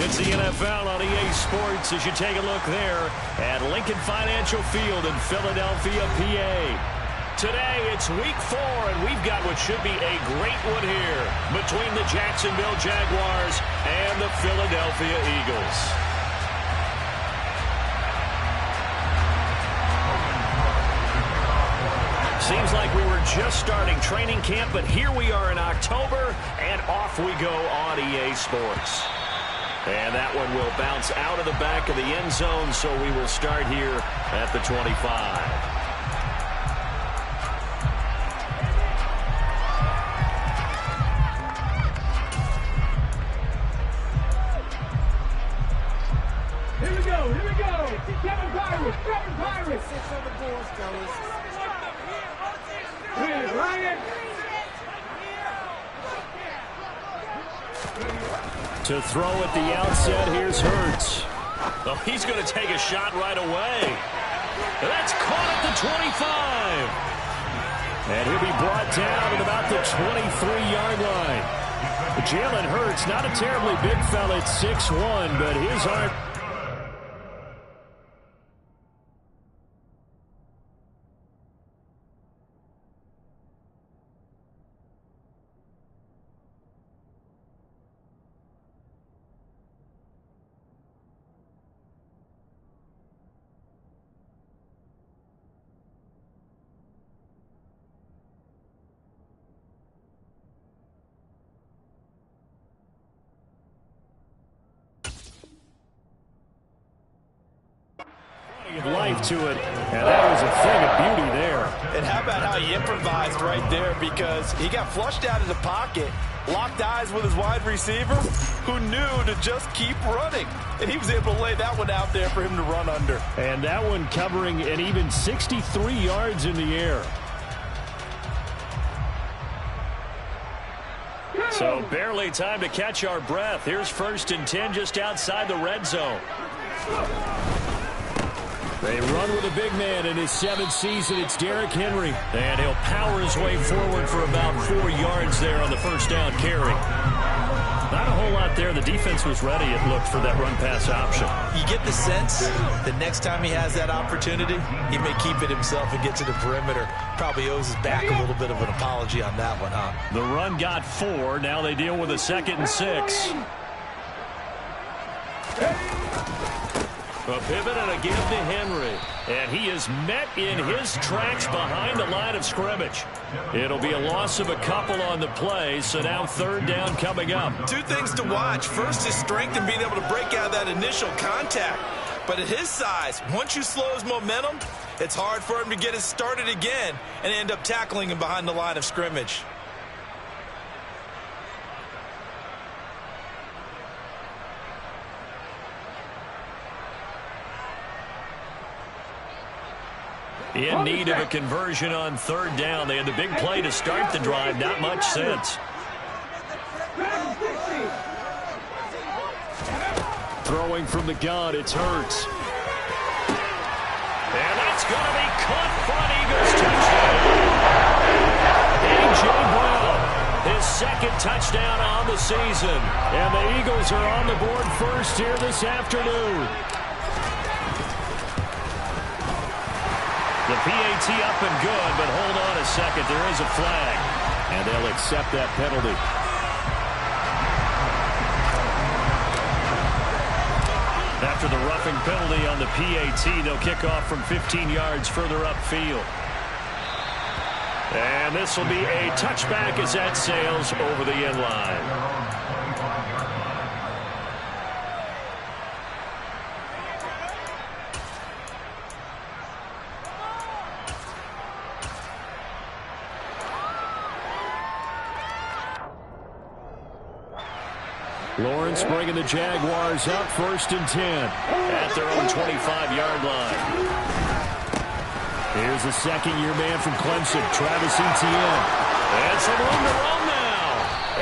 It's the NFL on EA Sports as you take a look there at Lincoln Financial Field in Philadelphia, PA. Today, it's week 4, and we've got what should be a great one here between the Jacksonville Jaguars and the Philadelphia Eagles. Seems like we were just starting training camp, but here we are in October, and off we go on EA Sports. And that one will bounce out of the back of the end zone, so we will start here at the 25. Here we go, here we go. Kevin Pirates. Six on the board, fellas. Here's Ryan. To throw at the outset, here's Hurts. Oh, he's going to take a shot right away. That's caught at the 25. And he'll be brought down at about the 23-yard line. Jalen Hurts, not a terribly big fella at 6'1", but his arm... life to it, and that was a thing of beauty there. And how about how he improvised right there, because he got flushed out of the pocket, locked eyes with his wide receiver, who knew to just keep running, and he was able to lay that one out there for him to run under. And that one covering an even 63 yards in the air. So barely time to catch our breath. Here's 1st and 10 just outside the red zone. They run with a big man in his 7th season. It's Derrick Henry. And he'll power his way forward for about 4 yards there on the first down carry. Not a whole lot there. The defense was ready, it looked, for that run-pass option. You get the sense that next time he has that opportunity, he may keep it himself and get to the perimeter. Probably owes his back a little bit of an apology on that one, huh? The run got 4. Now they deal with a 2nd and 6. A pivot and a give to Henry. And he is met in his tracks behind the line of scrimmage. It'll be a loss of a couple on the play, so now 3rd down coming up. 2 things to watch. First, his strength in being able to break out of that initial contact. But at his size, once you slow his momentum, it's hard for him to get it started again and end up tackling him behind the line of scrimmage. In need of a conversion on 3rd down. They had the big play to start the drive. Not much since. Throwing from the gun, it's Hurts. And that's going to be caught for an Eagles touchdown. A.J. Brown, his 2nd touchdown on the season. And the Eagles are on the board first here this afternoon. The PAT up and good, but hold on a second. There is a flag, and they'll accept that penalty. After the roughing penalty on the PAT, they'll kick off from 15 yards further upfield. And this will be a touchback as that sails over the end line. Lawrence bringing the Jaguars up 1st and 10 at their own 25-yard line. Here's the 2nd-year man from Clemson, Travis Etienne. And some room to run now.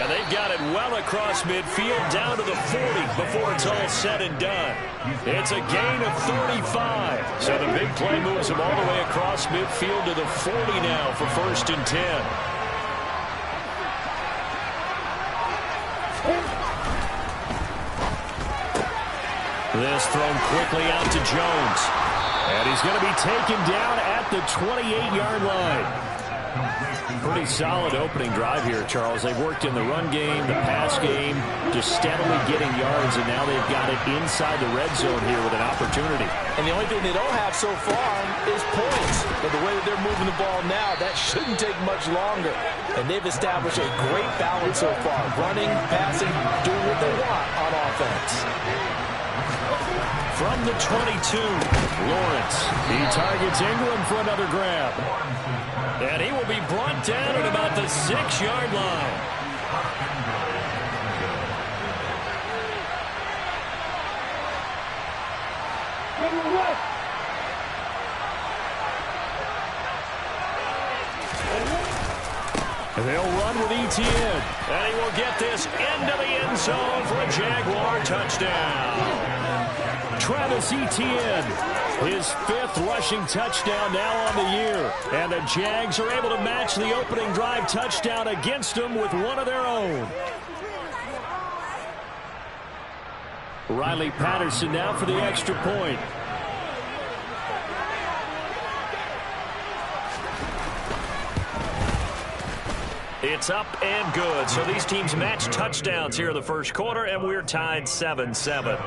And they've got it well across midfield down to the 40 before it's all said and done. It's a gain of 35. So the big play moves him all the way across midfield to the 40 now for 1st and 10. This thrown quickly out to Jones. And he's going to be taken down at the 28-yard line. Pretty solid opening drive here, Charles. They've worked in the run game, the pass game, just steadily getting yards, and now they've got it inside the red zone here with an opportunity. And the only thing they don't have so far is points. But the way that they're moving the ball now, that shouldn't take much longer. And they've established a great balance so far. Running, passing, doing what they want on offense. From the 22, Lawrence. He targets Ingram for another grab. And he will be brought down at about the 6-yard line. They'll run with Etienne. And he will get this into the end zone for a Jaguar touchdown. Travis Etienne, his 5th rushing touchdown now on the year. And the Jags are able to match the opening drive touchdown against them with one of their own. Riley Patterson now for the extra point. It's up and good. So these teams match touchdowns here in the first quarter, and we're tied 7-7.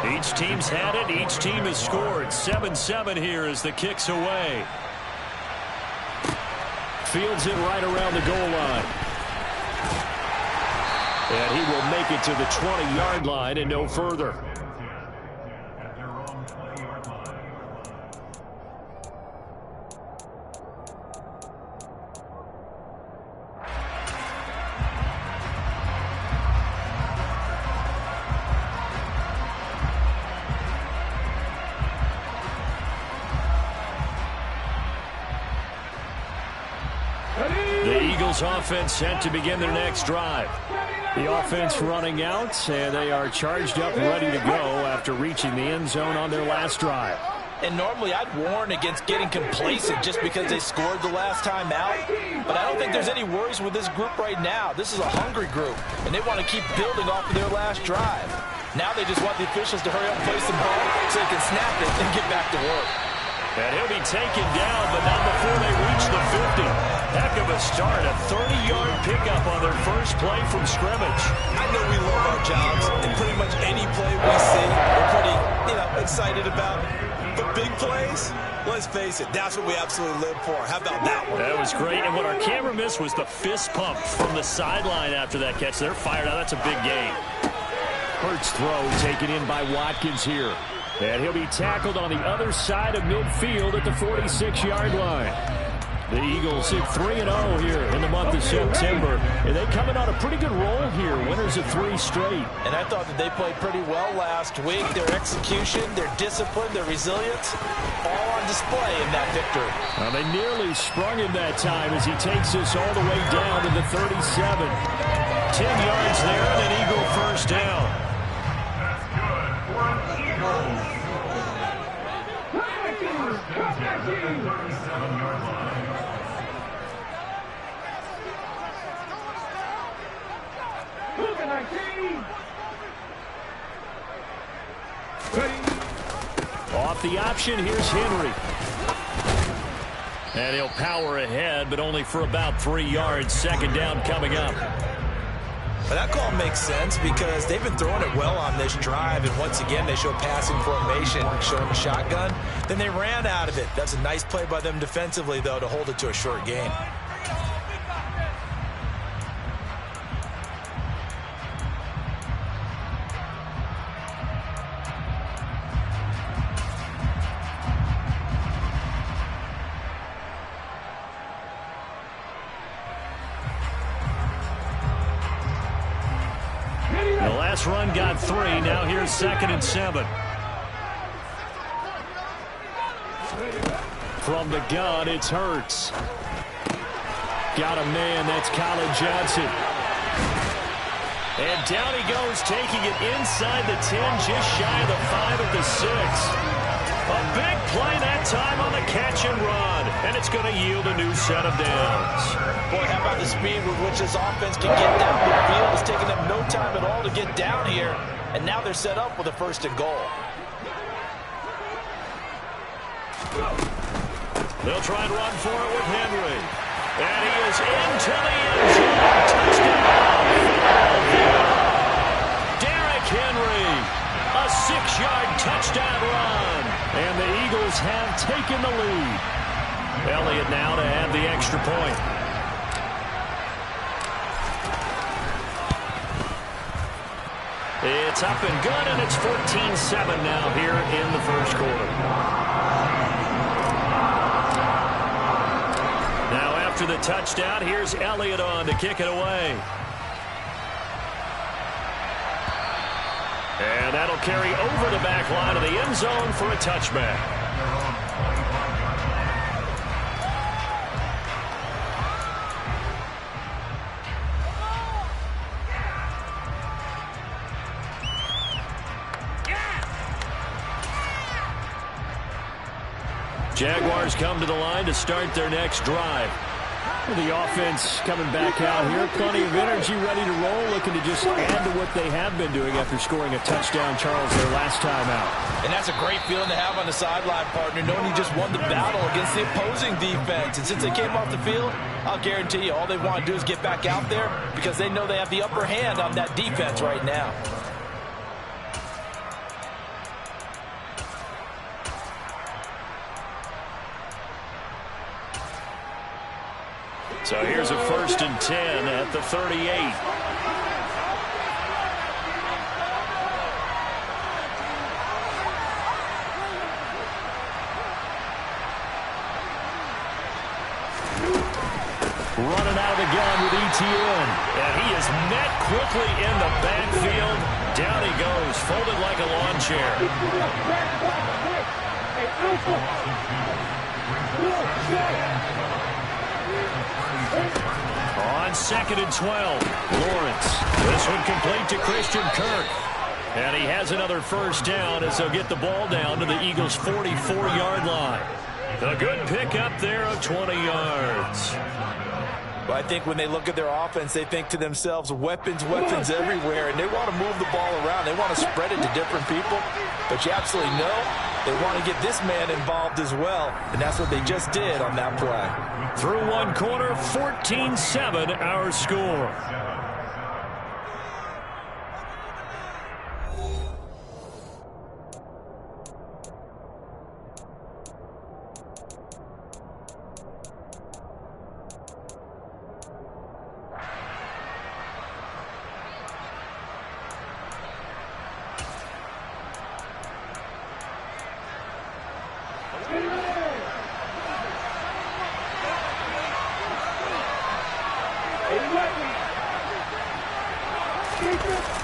Each team's had it. Each team has scored. 7-7 here as the kick's away. Fields it right around the goal line. And he will make it to the 20-yard line and no further. Offense set to begin their next drive. The offense running out, and they are charged up ready to go after reaching the end zone on their last drive. And normally I'd warn against getting complacent just because they scored the last time out. But I don't think there's any worries with this group right now. This is a hungry group, and they want to keep building off of their last drive. Now they just want the officials to hurry up and place the ball so they can snap it and get back to work. And he'll be taken down, but not before they reach the 50. Heck of a start, a 30-yard pickup on their first play from scrimmage. I know we love our jobs, and pretty much any play we see, we're pretty, excited about. But big plays, let's face it, that's what we absolutely live for. How about that one? That was great, and what our camera missed was the fist pump from the sideline after that catch. They're fired out. That's a big gain. Hurts throw taken in by Watkins here. And he'll be tackled on the other side of midfield at the 46-yard line. The Eagles hit 3-0 here in the month of September. And they come in on a pretty good roll here. Winners of 3 straight. And I thought that they played pretty well last week. Their execution, their discipline, their resilience, all on display in that victory. Well, they nearly sprung him that time as he takes us all the way down to the 37. 10 yards there and an Eagle first down. Off the option, here's Henry. And he'll power ahead, but only for about 3 yards. Second down coming up. But that call makes sense because they've been throwing it well on this drive, and once again they show passing formation, showing the shotgun. Then they ran out of it. That's a nice play by them defensively, though, to hold it to a short gain. Run got 3. Now here's 2nd and 7. From the gun, it's Hurts. Got a man. That's Colin Johnson. And down he goes, taking it inside the 10, just shy of the 5 at the 6. A big play that time on the catch and run, and it's going to yield a new set of downs. Boy, how about the speed with which this offense can get down the field? It's taking them no time at all to get down here, and now they're set up with a 1st and goal. They'll try and run for it with Henry. And he is into the end zone. Touchdown. Derrick Henry. A 6-yard touchdown run. And the Eagles have taken the lead. Elliott now to add the extra point. It's up and good, and it's 14-7 now here in the 1st quarter. After the touchdown, here's Elliott on to kick it away. And that'll carry over the back line of the end zone for a touchback. Jaguars come to the line to start their next drive. The offense coming back out here. Plenty of energy, ready to roll, looking to just add to what they have been doing after scoring a touchdown, Charles, their last time out. And that's a great feeling to have on the sideline, partner, knowing you just won the battle against the opposing defense. And since they came off the field, I'll guarantee you all they want to do is get back out there because they know they have the upper hand on that defense right now. So here's a 1st and 10 at the 38. Running out of the gun with ETN. And he is met quickly in the backfield. Down he goes, folded like a lawn chair. On 2nd and 12, Lawrence. This one complete to Christian Kirk. And he has another 1st down as they'll get the ball down to the Eagles' 44-yard line. A good pickup there of 20 yards. Well, I think when they look at their offense, they think to themselves, weapons, weapons everywhere, and they want to move the ball around. They want to spread it to different people, but you absolutely know they want to get this man involved as well, and that's what they just did on that play. Through one quarter, 14-7 our score.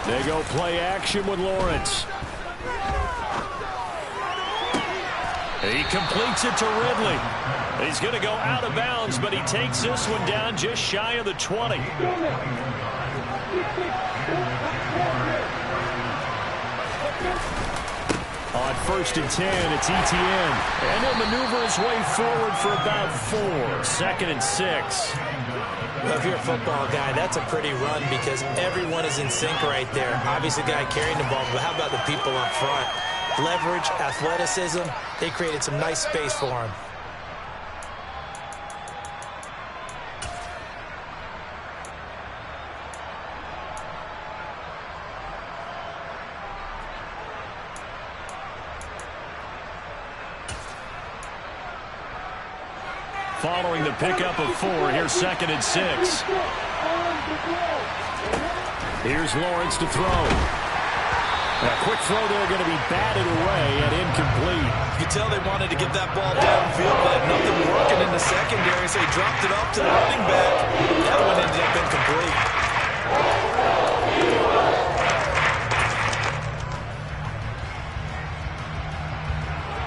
They go play action with Lawrence. He completes it to Ridley. He's going to go out of bounds, but he takes this one down just shy of the 20. On 1st and 10, it's ETN. And he'll maneuver his way forward for about 4. 2nd and 6. Well, if you're a football guy, that's a pretty run because everyone is in sync right there. Obviously, the guy carrying the ball, but how about the people up front? Leverage, athleticism, they created some nice space for him. Following the pickup of 4, here's 2nd and 6. Here's Lawrence to throw. A quick throw there going to be batted away and incomplete. You can tell they wanted to get that ball downfield, but nothing working in the secondary, so he dropped it off to the running back. That one ended up incomplete.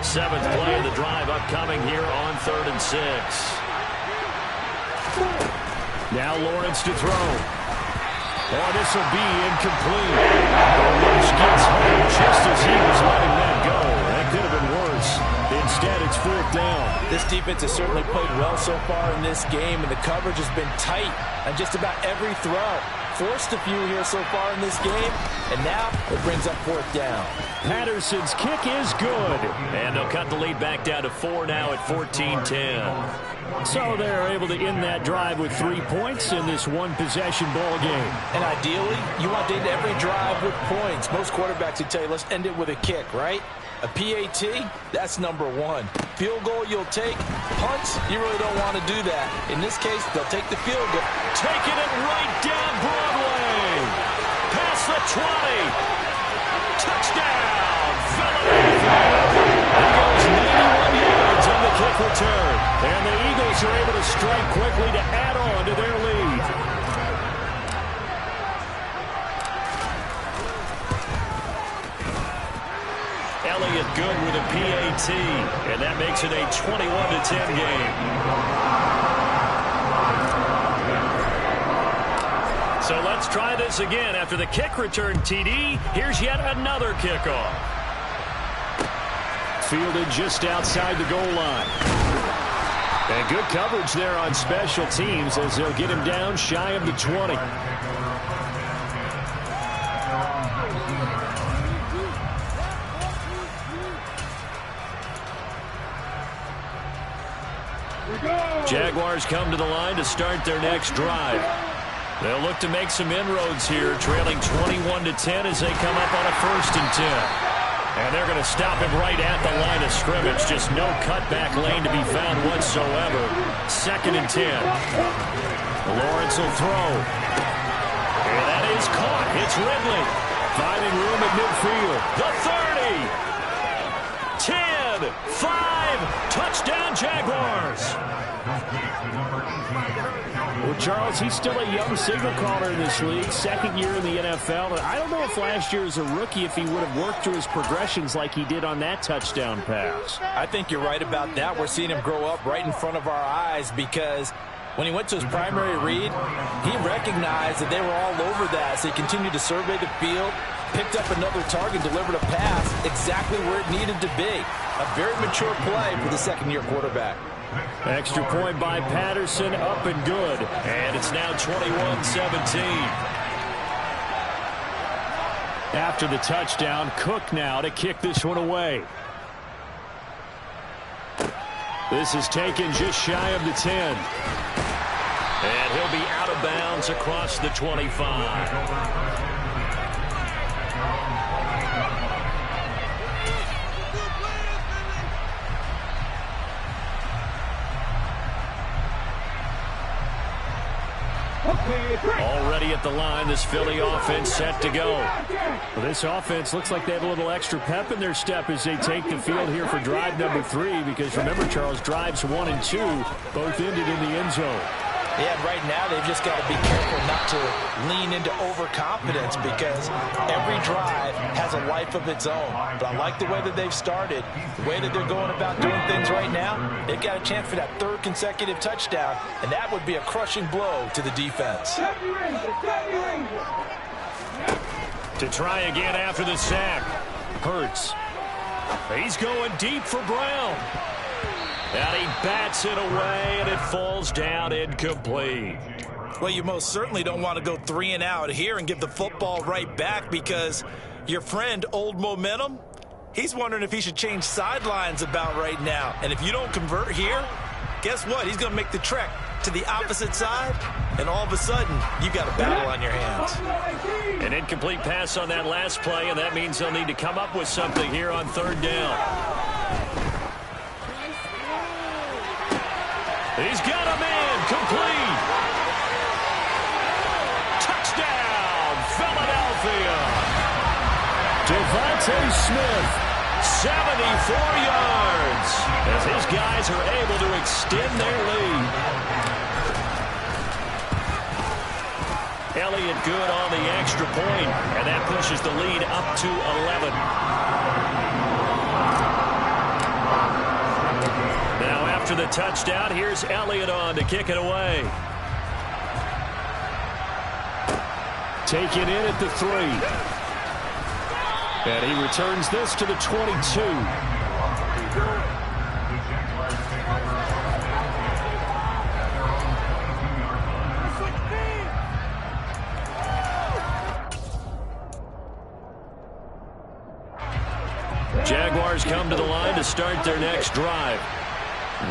Seventh play of the drive upcoming here on 3rd and 6. Now Lawrence to throw. Oh, this will be incomplete. The rush gets home just as he was letting that go. That could have been worse. It's 4th down. This defense has certainly played well so far in this game, and the coverage has been tight on just about every throw. Forced a few here so far in this game, and now it brings up 4th down. Patterson's kick is good. And they'll cut the lead back down to 4 now at 14-10. So they're able to end that drive with 3 points in this one-possession ball game. And ideally, you want to end every drive with points. Most quarterbacks would tell you, let's end it with a kick, right? A PAT, that's number 1. Field goal you'll take. Punts, you really don't want to do that. In this case, they'll take the field goal. Taking it right down Broadway. Past the 20. Touchdown, Philadelphia. He goes 91 yards on the kick return. And the Eagles are able to strike quickly to add on to their lead. Elliott good with a PAT, and that makes it a 21-10 game. So let's try this again. After the kick return TD, here's yet another kickoff. Fielded just outside the goal line. And good coverage there on special teams as they'll get him down shy of the 20. Jaguars come to the line to start their next drive. They'll look to make some inroads here, trailing 21-10 as they come up on a 1st and 10. And they're going to stop him right at the line of scrimmage. Just no cutback lane to be found whatsoever. 2nd and 10. Lawrence will throw. And that is caught. It's Ridley. Finding room at midfield. The 30. 10. 5. Touchdown Jaguars. Well, Charles, he's still a young signal caller in this league, 2nd year in the NFL. I don't know if last year as a rookie if he would have worked through his progressions like he did on that touchdown pass. I think you're right about that. We're seeing him grow up right in front of our eyes because when he went to his primary read, he recognized that they were all over that. So he continued to survey the field, picked up another target, delivered a pass exactly where it needed to be. A very mature play for the 2nd-year quarterback. Extra point by Patterson, up and good. And it's now 21-17. After the touchdown, Cook now to kick this one away. This is taken just shy of the 10. And he'll be out of bounds across the 25. Already at the line, this Philly offense set to go. Well, this offense looks like they have a little extra pep in their step as they take the field here for drive number 3, because remember, Charles, drives 1 and 2 both ended in the end zone. Yeah, right now they've just got to be careful not to lean into overconfidence because every drive has a life of its own. But I like the way that they've started, the way that they're going about doing things right now. They've got a chance for that 3rd consecutive touchdown, and that would be a crushing blow to the defense. To try again after the sack. Hurts. He's going deep for Brown. And he bats it away, and it falls down incomplete. Well, you most certainly don't want to go 3 and out here and give the football right back because your friend, Old Momentum, he's wondering if he should change sidelines about right now. And if you don't convert here, guess what? He's going to make the trek to the opposite side, and all of a sudden, you've got a battle on your hands. An incomplete pass on that last play, and that means they'll need to come up with something here on 3rd down. He's got a man complete. Touchdown, Philadelphia. Devontae Smith, 74 yards, as his guys are able to extend their lead. Elliott good on the extra point, and that pushes the lead up to 11. Now after the touchdown, here's Elliott on to kick it away. Taken in at the 3. And he returns this to the 22. come to the line to start their next drive.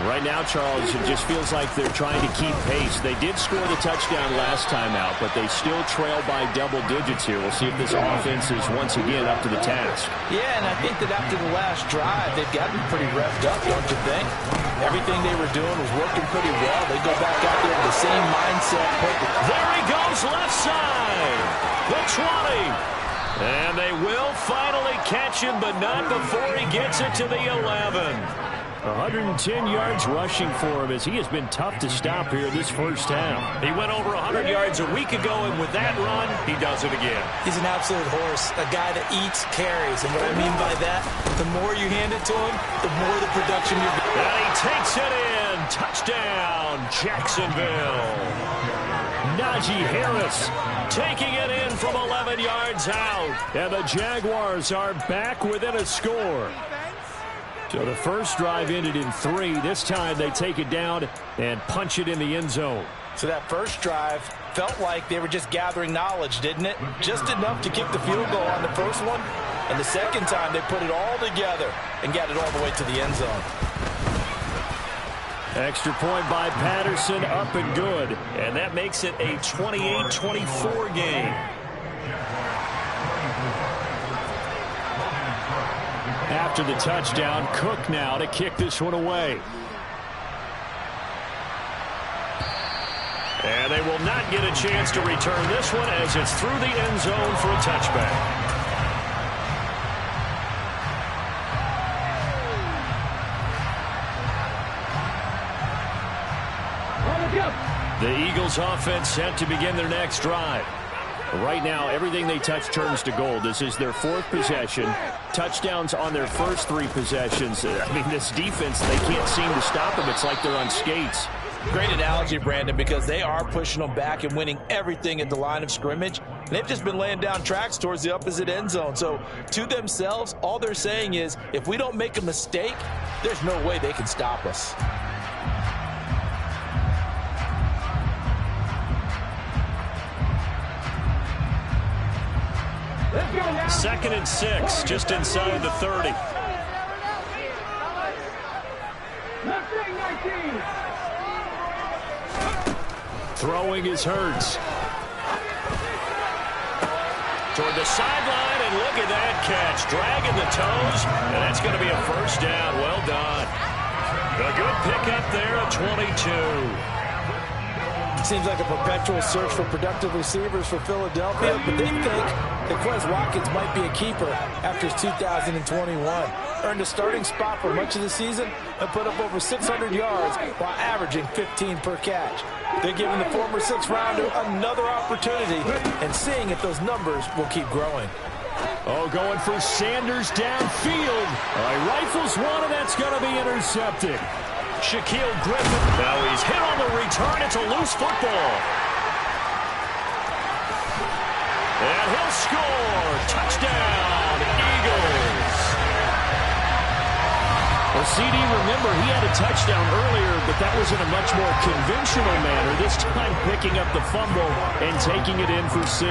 Right now, Charles, it just feels like they're trying to keep pace. They did score the touchdown last time out, but they still trail by double digits here. We'll see if this offense is once again up to the task. Yeah, and I think that after the last drive, they've got to be pretty revved up, don't you think? Everything they were doing was working pretty well. They go back out there with the same mindset. There he goes, left side. The 20. And they will finally catch him, but not before he gets it to the 11. 110 yards rushing for him as he has been tough to stop here this first half. He went over 100 yards a week ago, and with that run, he does it again. He's an absolute horse, a guy that eats carries. And what I mean by that, the more you hand it to him, the more the production you get. And he takes it in. Touchdown, Jacksonville. Najee Harris taking it in from 11 yards out. And the Jaguars are back within a score. So the first drive ended in 3. This time they take it down and punch it in the end zone. So that first drive felt like they were just gathering knowledge, didn't it? Just enough to kick the field goal on the first one. And the second time they put it all together and got it all the way to the end zone. Extra point by Patterson, up and good. And that makes it a 28-24 game. After the touchdown, Cook now to kick this one away. And they will not get a chance to return this one as it's through the end zone for a touchback. The Eagles offense set to begin their next drive. Right now, everything they touch turns to gold. This is their 4th possession. Touchdowns on their first 3 possessions. I mean, this defense, they can't seem to stop them. It's like they're on skates. Great analogy, Brandon, because they are pushing them back and winning everything at the line of scrimmage. And they've just been laying down tracks towards the opposite end zone. So to themselves, all they're saying is, if we don't make a mistake, there's no way they can stop us. Second and 6, just inside the 30. Throwing is Hurts. Toward the sideline, and look at that catch. Dragging the toes, and that's going to be a first down. Well done. A good pickup there at 22. Seems like a perpetual search for productive receivers for Philadelphia, but they think that Quez Watkins might be a keeper after his 2021. Earned a starting spot for much of the season and put up over 600 yards while averaging 15 per catch. They're giving the former 6th-rounder another opportunity and seeing if those numbers will keep growing. Oh, going for Sanders downfield. Rifles one, and that's going to be intercepted. Shaquille Griffin. Now he's hit on the return. It's a loose football. And he'll score. Touchdown, Eagles. Well, CD, remember, he had a touchdown earlier, but that was in a much more conventional manner. This time picking up the fumble and taking it in for 6.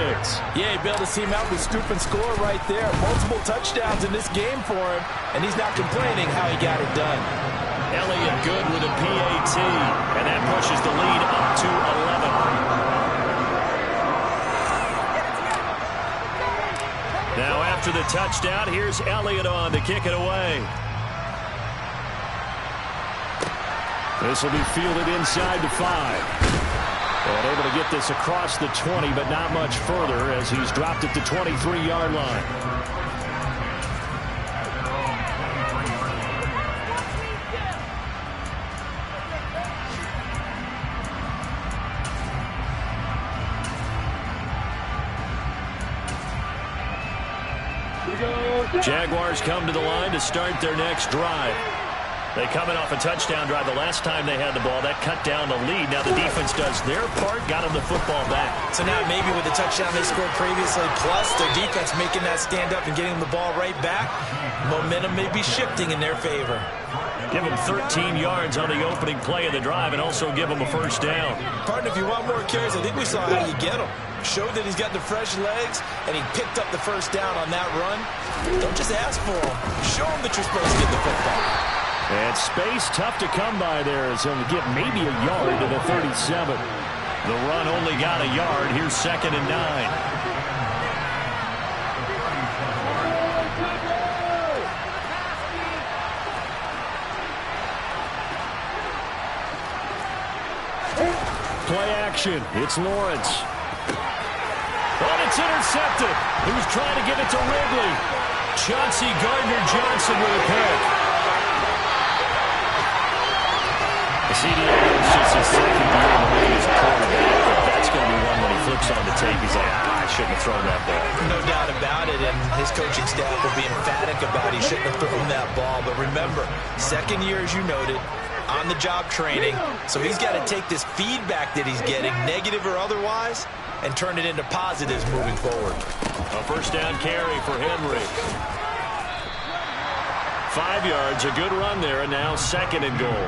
Yeah, he bailed his team out with scoop and score right there. Multiple touchdowns in this game for him, and he's not complaining how he got it done. Elliott good with a PAT, and that pushes the lead up to 11. Now after the touchdown, here's Elliott on to kick it away. This will be fielded inside the 5. And able to get this across the 20, but not much further as he's dropped at the 23-yard line. Jaguars come to the line to start their next drive. They coming off a touchdown drive the last time they had the ball. That cut down the lead. Now the defense does their part, got them the football back. So now maybe with the touchdown they scored previously, plus their defense making that stand up and getting the ball right back, momentum may be shifting in their favor. Give them 13 yards on the opening play of the drive and also give them a first down. Partner, if you want more carries, I think we saw how you get them. Showed that he's got the fresh legs, and he picked up the first down on that run. Don't just ask for them. Show them that you're supposed to get the football. And space tough to come by there as he'll get maybe a yard to the 37. The run only got a yard. Here's 2nd and 9. Play action. It's Lawrence. And it's intercepted. He was trying to give it to Ridley. Chauncey Gardner-Johnson with a pick. The CDA is just his second year in the league as a quarterback, but that's going to be one when he flips on the tape. He's like, I shouldn't have thrown that ball. No doubt about it, and his coaching staff will be emphatic about he shouldn't have thrown that ball. But remember, second year, as you noted, on-the-job training, so he's got to take this feedback that he's getting, negative or otherwise, and turn it into positives moving forward. A first down carry for Henry. 5 yards, a good run there, and now 2nd and goal.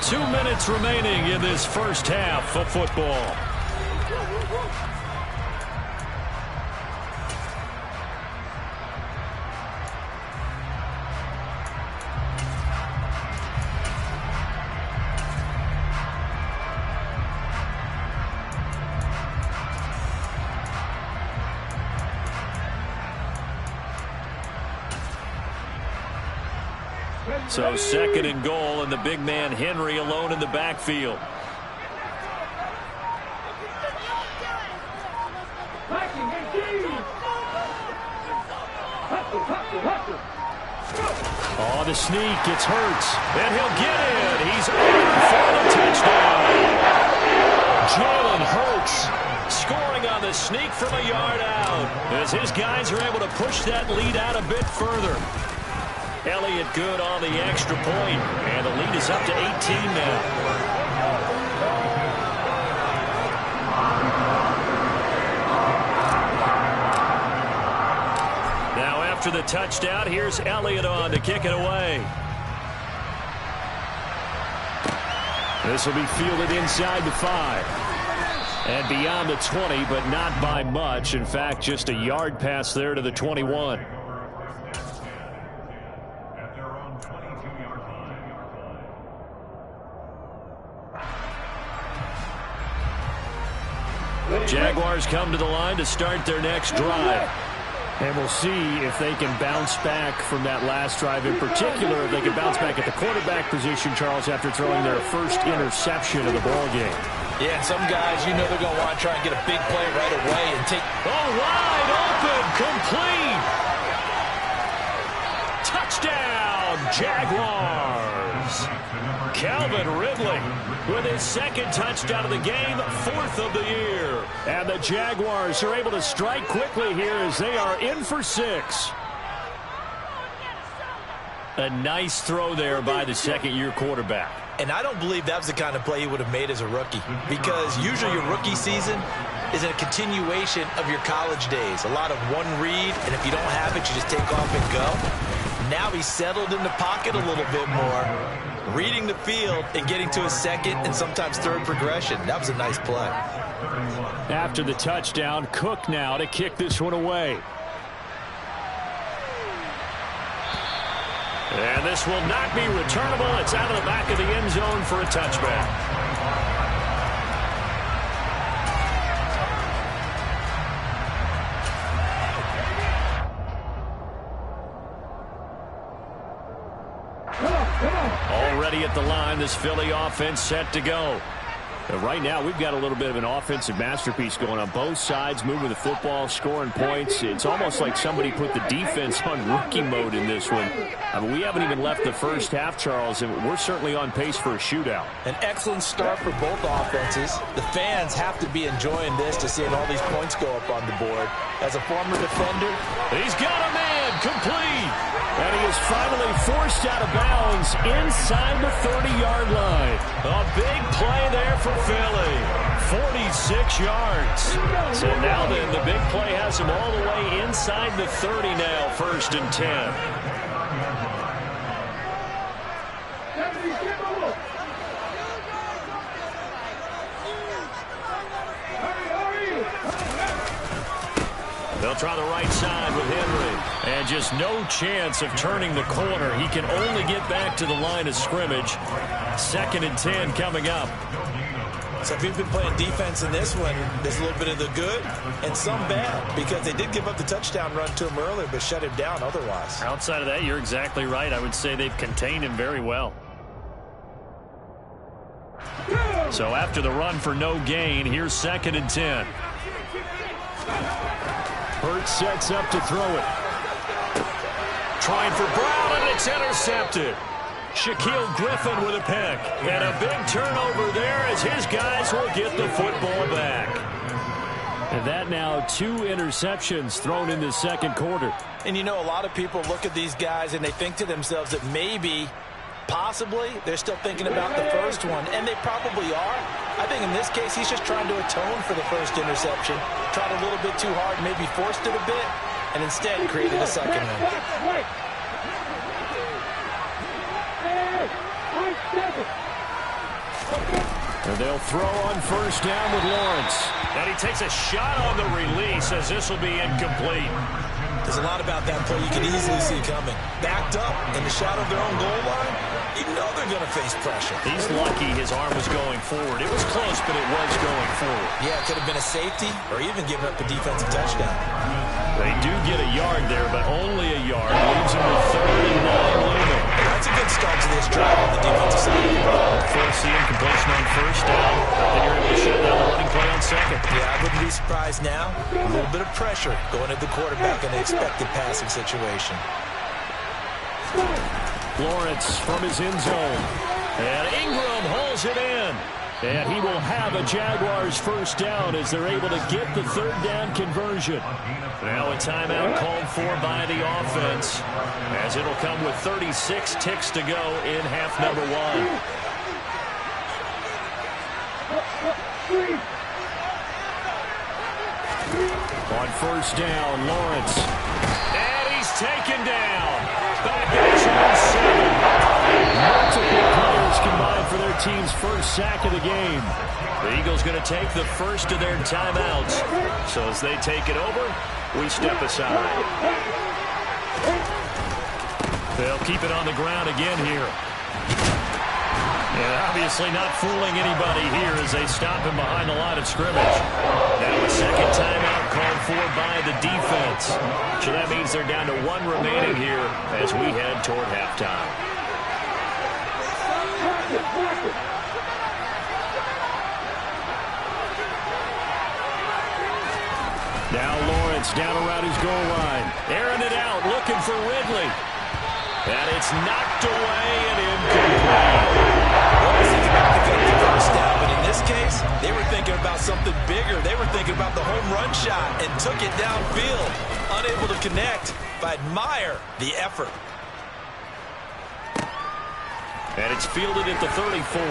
Two minutes remaining in this first half of football. So 2nd and goal, and the big man Henry alone in the backfield. Oh, the sneak, it's Hurts, and he'll get in. He's in for the touchdown. Jalen Hurts scoring on the sneak from a yard out as his guys are able to push that lead out a bit further. Elliott good on the extra point, and the lead is up to 18 now. Now after the touchdown, here's Elliott on to kick it away. This will be fielded inside the 5. And beyond the 20, but not by much. In fact, just a yard pass there to the 21. Jaguars come to the line to start their next drive. And we'll see if they can bounce back from that last drive. In particular, if they can bounce back at the quarterback position, Charles, after throwing their first interception of the ball game. Yeah, and some guys, you know they're going to want to try and get a big play right away and take... Oh, wide open, complete. Touchdown, Jaguars. Calvin Ridley with his 2nd touchdown of the game, 4th of the year. And the Jaguars are able to strike quickly here as they are in for 6. A nice throw there by the 2nd-year quarterback. And I don't believe that was the kind of play he would have made as a rookie, because usually your rookie season is a continuation of your college days. A lot of one read, and if you don't have it, you just take off and go. Now he's settled in the pocket a little bit more, reading the field and getting to his 2nd and sometimes 3rd progression. That was a nice play. After the touchdown, Cook now to kick this one away. And this will not be returnable. It's out of the back of the end zone for a touchback. Already at the line, this Philly offense set to go. Right now, we've got a little bit of an offensive masterpiece going on both sides, moving the football, scoring points. It's almost like somebody put the defense on rookie mode in this one. I mean, we haven't even left the first half, Charles, and we're certainly on pace for a shootout. An excellent start for both offenses. The fans have to be enjoying this to seeing all these points go up on the board. As a former defender, he's got a man complete. And he is finally forced out of bounds inside the 30-yard line. A big play there for Philly. 46 yards. So now then, the big play has him all the way inside the 30 now, 1st and 10. They'll try the right side with Henry. And just no chance of turning the corner. He can only get back to the line of scrimmage. 2nd and 10 coming up. So if you've been playing defense in this one, there's a little bit of the good and some bad, because they did give up the touchdown run to him earlier, but shut him down otherwise. Outside of that, you're exactly right. I would say they've contained him very well. So after the run for no gain, here's 2nd and 10. Hurts sets up to throw it. Trying for Brown, and it's intercepted. Shaquille Griffin with a pick. And a big turnover there as his guys will get the football back. And that now 2 interceptions thrown in the 2nd quarter. And you know, a lot of people look at these guys and they think to themselves that maybe, possibly, they're still thinking about the first one. And they probably are. I think in this case, he's just trying to atone for the first interception. Tried a little bit too hard, maybe forced it a bit, and instead created a second one. And they'll throw on 1st down with Lawrence. And he takes a shot on the release as this will be incomplete. There's a lot about that play you can easily see coming. Backed up in the shadow of their own goal line, you know they're going to face pressure. He's lucky his arm was going forward. It was close, but it was going forward. Yeah, it could have been a safety or even giving up a defensive touchdown. They do get a yard there, but only a yard. Leaves him with 3rd and 9 looming. That's a good start to this drive on the defensive side of the ball. First seeing completion on 1st down. Then you're able to shut down the running play on 2nd. Yeah, I wouldn't be surprised now. A little bit of pressure going at the quarterback in the expected passing situation. Lawrence from his end zone. And Ingram hauls it in. And he will have a Jaguars 1st down as they're able to get the 3rd down conversion. Now a timeout called for by the offense, as it'll come with 36 ticks to go in half number 1. On 1st down, Lawrence. And he's taken down. Back at his own 7. Multiple players combined for their team's 1st sack of the game. The Eagles going to take the first of their timeouts. So as they take it over, we step aside. They'll keep it on the ground again here. And obviously not fooling anybody here as they stop him behind the line of scrimmage. Now a 2nd timeout called for by the defense. So that means they're down to 1 remaining here as we head toward halftime. Now Lawrence down around his goal line. Airing it out, looking for Ridley. And it's knocked away and incomplete. Down, but in this case, they were thinking about something bigger. They were thinking about the home run shot and took it downfield. Unable to connect, but admire the effort. And it's fielded at the 34.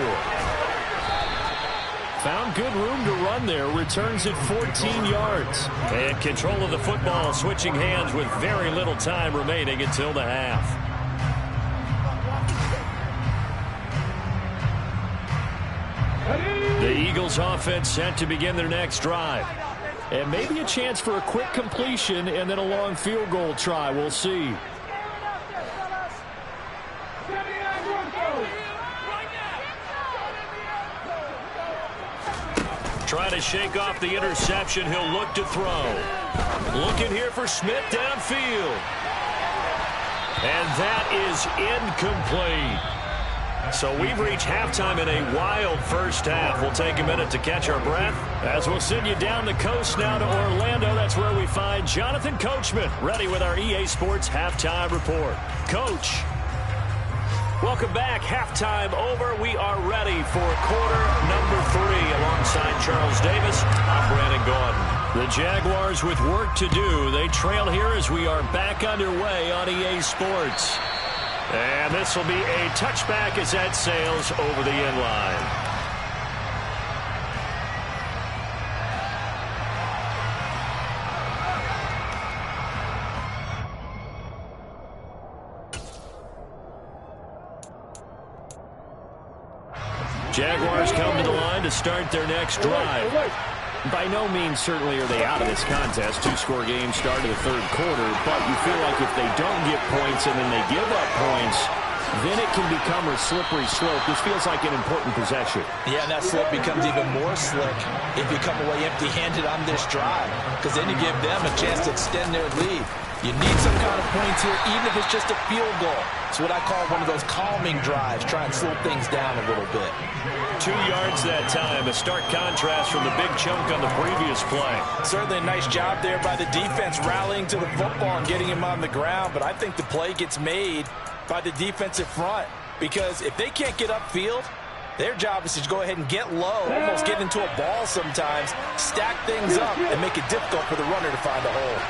Found good room to run there. Returns it 14 yards. And control of the football, switching hands with very little time remaining until the half. The Eagles offense set to begin their next drive. And maybe a chance for a quick completion and then a long field goal try. We'll see. Trying to shake off the interception. He'll look to throw. Looking here for Smith downfield. And that is incomplete. So we've reached halftime in a wild first half. We'll take a minute to catch our breath as we'll send you down the coast now to Orlando. That's where we find Jonathan Coachman ready with our EA Sports halftime report. Coach. Welcome back. Halftime over. We are ready for quarter number 3 alongside Charles Davis. I'm Brandon Gaudin. The Jaguars with work to do. They trail here as we are back underway on EA Sports. And this will be a touchback as that sails over the end line. Jaguars come to the line to start their next drive. By no means certainly are they out of this contest. 2-score game start of the third quarter, but you feel like if they don't get points and then they give up points, then it can become a slippery slope. This feels like an important possession. Yeah, and that slope becomes even more slick if you come away empty-handed on this drive, because then you give them a chance to extend their lead. You need some kind of points here, even if it's just a field goal. It's what I call one of those calming drives. Try and slow things down a little bit. 2 yards that time. A stark contrast from the big chunk on the previous play. Certainly a nice job there by the defense rallying to the football and getting him on the ground. But I think the play gets made by the defensive front, because if they can't get upfield, their job is to go ahead and get low, almost get into a ball sometimes, stack things up, and make it difficult for the runner to find a hole.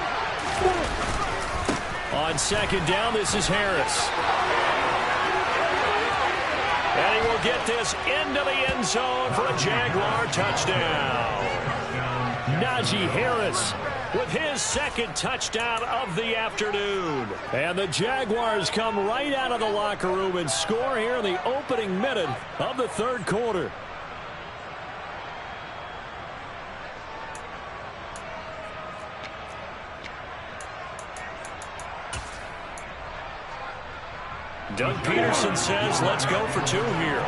On second down, this is Harris. And he will get this into the end zone for a Jaguar touchdown. Najee Harris with his second touchdown of the afternoon. And the Jaguars come right out of the locker room and score here in the opening minute of the third quarter. Doug Peterson says, let's go for 2 here.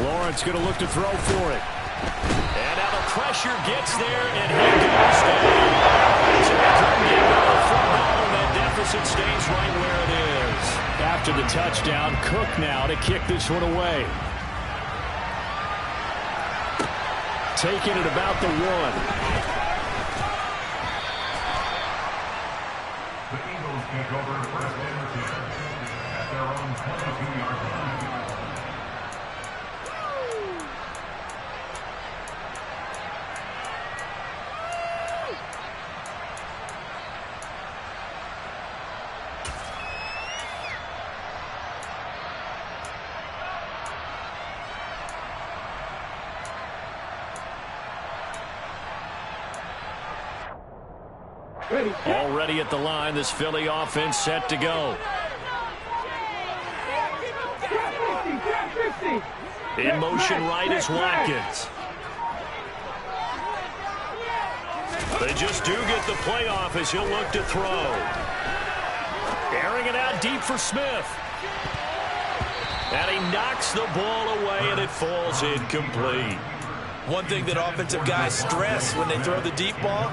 Lawrence going to look to throw for it. And now the pressure gets there, and he goes down. So they couldn't get rid of the football, and that deficit stays right where it is. After the touchdown, Cook now to kick this one away. Taking it about the 1. The Eagles take over first and 10 at their own 22-yard line. Already at the line, this Philly offense set to go. In motion right is Watkins. They just do get the playoff as he'll look to throw. Airing it out deep for Smith. And he knocks the ball away, and it falls incomplete. One thing that offensive guys stress when they throw the deep ball,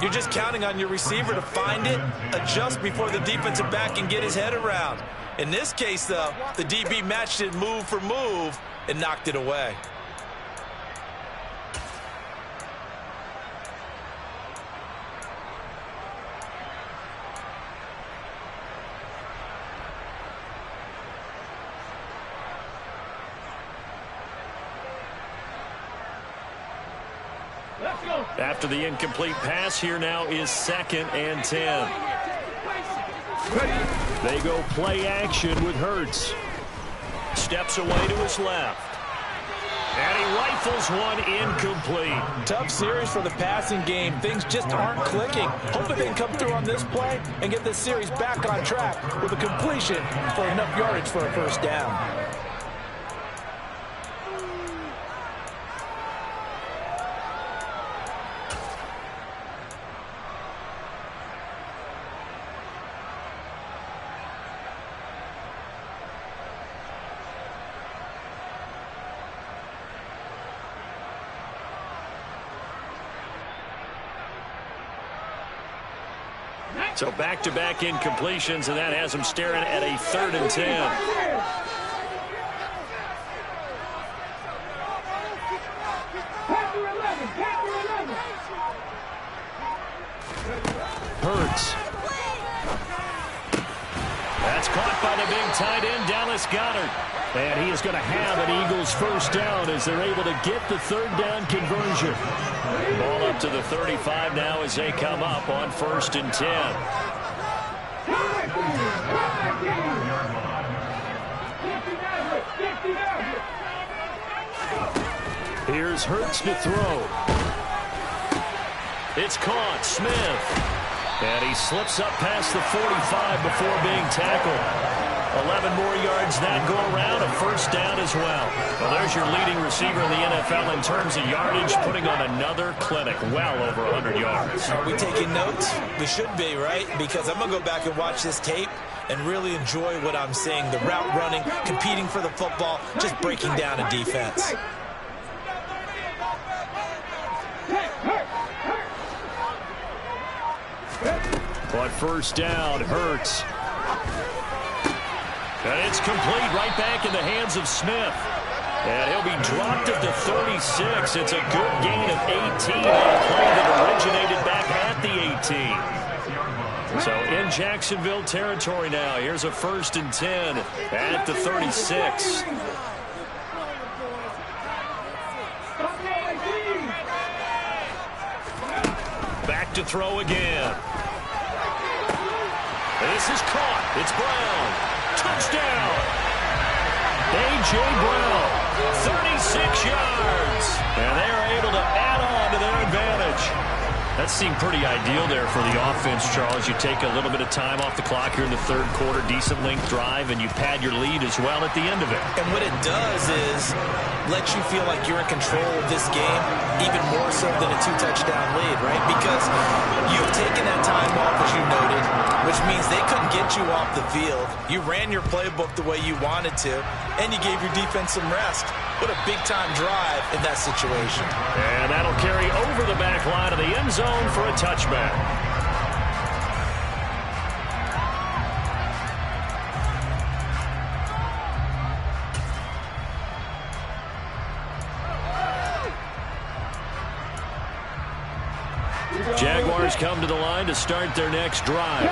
you're just counting on your receiver to find it, adjust before the defensive back can get his head around. In this case, though, the DB matched it move for move and knocked it away. After the incomplete pass, here now is 2nd and 10. They go play action with Hurts. Steps away to his left. And he rifles one incomplete. Tough series for the passing game. Things just aren't clicking. Hoping they can come through on this play and get this series back on track with a completion for enough yardage for a first down. So back-to-back incompletions, and that has him staring at a 3rd and 10. Hurts. That's caught by the big tight end, Dallas Goedert. And he is going to have an Eagles first down as they're able to get the 3rd down conversion. Ball up to the 35 now as they come up on 1st and 10. Here's Hurts to throw. It's caught. Smith. And he slips up past the 45 before being tackled. 11 more yards that go around, a first down as well. Well, there's your leading receiver in the NFL in terms of yardage, putting on another clinic, well over 100 yards. Are we taking notes? We should be, right? Because I'm going to go back and watch this tape and really enjoy what I'm seeing. The route running, competing for the football, just breaking down a defense. But first down, Hurts. And it's complete right back in the hands of Smith. And he'll be dropped at the 36. It's a good gain of 18 on a play that originated back at the 18. So in Jacksonville territory now. Here's a 1st and 10 at the 36. Back to throw again. This is caught. It's Brown. Touchdown. A.J. Brown, 36 yards. And they are able to add on to their advantage. That seemed pretty ideal there for the offense, Charles. You take a little bit of time off the clock here in the 3rd quarter, decent length drive, and you pad your lead as well at the end of it. And what it does is let you feel like you're in control of this game, even more so than a 2-touchdown lead, right? Because you've taken that time off, as you noted, which means they couldn't get you off the field. You ran your playbook the way you wanted to, and you gave your defense some rest. What a big-time drive in that situation. And that'll carry over the back line of the end zone for a touchback. Jaguars come to the line to start their next drive.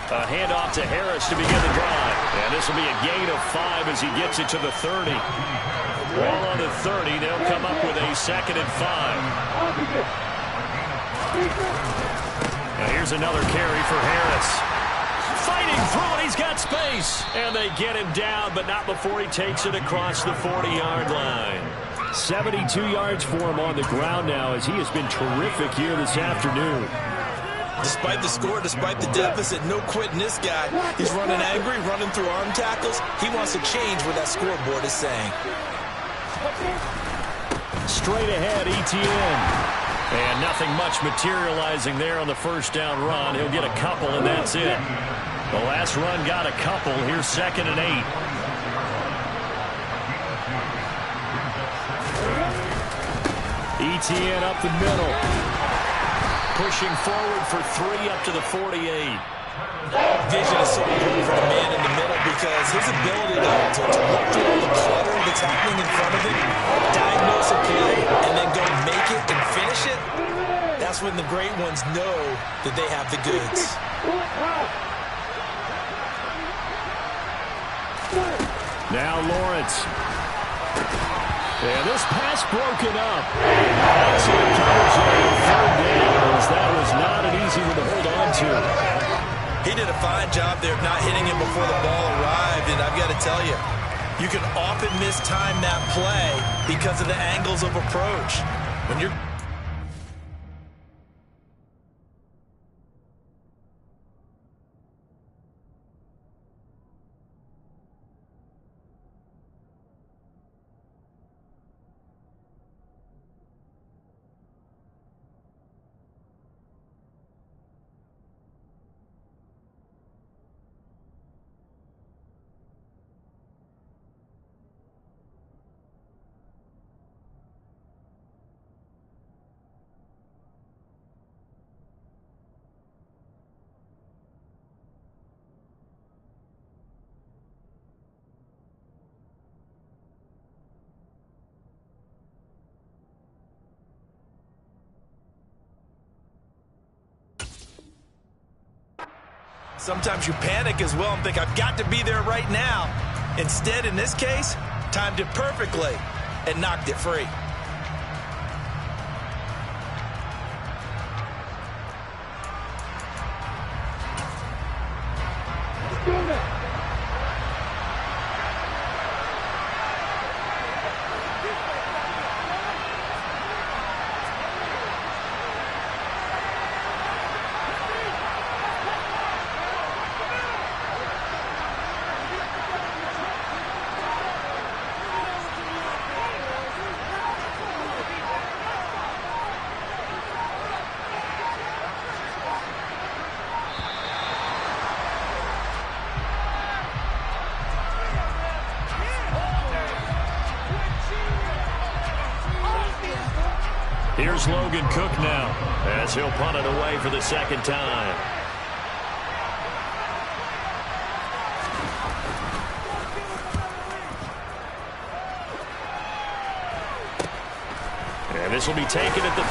A handoff to Harris to begin the drive. And this will be a gain of 5 as he gets it to the 30. Ball on the 30. They'll come up with a 2nd and 5. Now here's another carry for Harris. Fighting through it. He's got space. And they get him down, but not before he takes it across the 40-yard line. 72 yards for him on the ground now as he has been terrific here this afternoon. Despite the score, despite the deficit, no quitting this guy. He's running angry, running through arm tackles. He wants to change what that scoreboard is saying. Straight ahead, Etienne. And nothing much materializing there on the first down run. He'll get a couple, and that's it. The last run got a couple. Here's 2nd and 8. Etienne up the middle. Pushing forward for 3 up to the 48. Vision is so important for the man in the middle because his ability to look through all the clutter that's happening in front of him, diagnose a play, and then go make it and finish it, that's when the great ones know that they have the goods. Now Lawrence. And this pass broken up. Excellent coverage on 3rd down, as that was not an easy one to hold on to. He did a fine job there of not hitting him before the ball arrived, and I've got to tell you, you can often mistime that play because of the angles of approach. When you're sometimes you panic as well and think, I've got to be there right now. Instead, in this case, timed it perfectly and knocked it free. Here's Logan Cook now as he'll punt it away for the second time. And this will be taken at the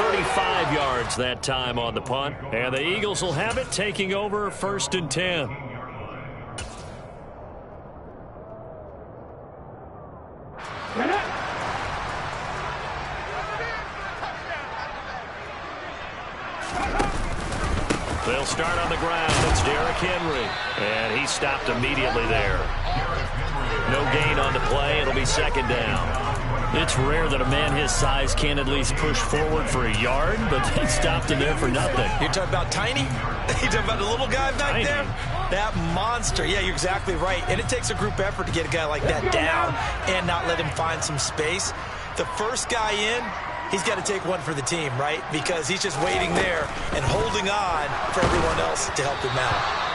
13. 35 yards that time on the punt. And the Eagles will have it, taking over 1st and 10. They'll start on the ground. It's Derrick Henry. And he stopped immediately there. No gain on the play. It'll be second down. It's rare that a man his size can't at least push forward for a yard, but they stopped him there for nothing. You're talking about tiny? You're talking about the little guy back there? That monster. Yeah, you're exactly right. And it takes a group effort to get a guy like that down and not let him find some space. The first guy in, he's got to take one for the team, right? Because he's just waiting there and holding on for everyone else to help him out.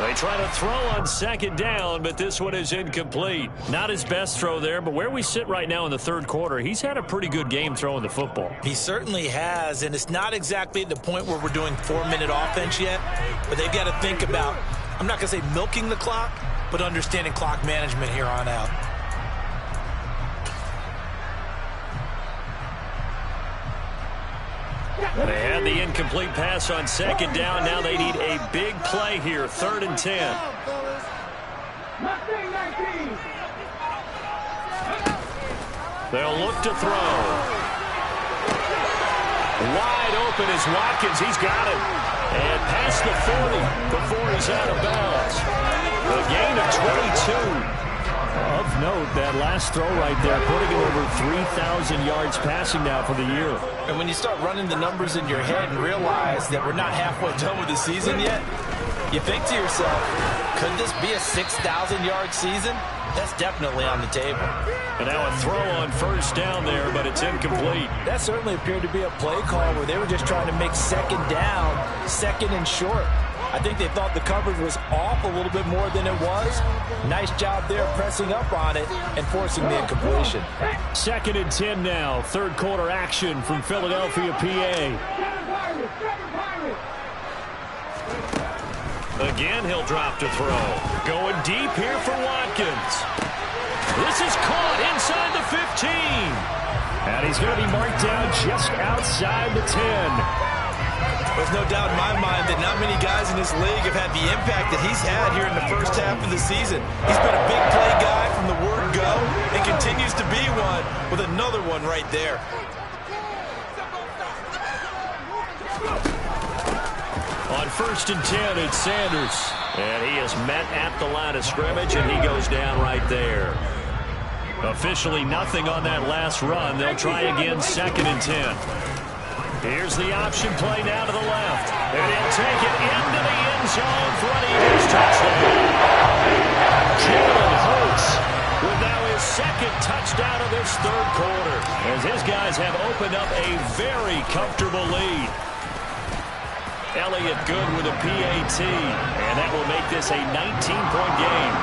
They try to throw on second down, but this one is incomplete. Not his best throw there, but where we sit right now in the third quarter, he's had a pretty good game throwing the football. He certainly has, and it's not exactly at the point where we're doing 4-minute offense yet, but they've got to think about, I'm not going to say milking the clock, but understanding clock management here on out. They had the incomplete pass on second down. Now they need a big play here. 3rd and 10. They'll look to throw. Wide open is Watkins. He's got it. And past the 40 before he's out of bounds. A gain of 22. Of note, that last throw right there, putting him over 3,000 yards passing now for the year. And when you start running the numbers in your head and realize that we're not halfway done with the season yet, you think to yourself, could this be a 6,000-yard season? That's definitely on the table. And now a throw on first down there, but it's incomplete. That certainly appeared to be a play call where they were just trying to make second down, second and short. I think they thought the coverage was off a little bit more than it was. Nice job there pressing up on it and forcing the incompletion. 2nd and 10 now. Third quarter action from Philadelphia, PA. Again, he'll drop to throw. Going deep here for Watkins. This is caught inside the 15. And he's going to be marked down just outside the 10. There's no doubt in my mind that not many guys in this league have had the impact that he's had here in the first half of the season. He's been a big play guy from the word go and continues to be one with another one right there. On 1st and 10, it's Sanders. And he is met at the line of scrimmage, and he goes down right there. Officially nothing on that last run. They'll try again 2nd and 10. Here's the option play now to the left. And he'll take it into the end zone for an Eagles touchdown. Jalen Hurts with now his 2nd touchdown of this third quarter, as his guys have opened up a very comfortable lead. Elliott good with a PAT, and that will make this a 19-point game.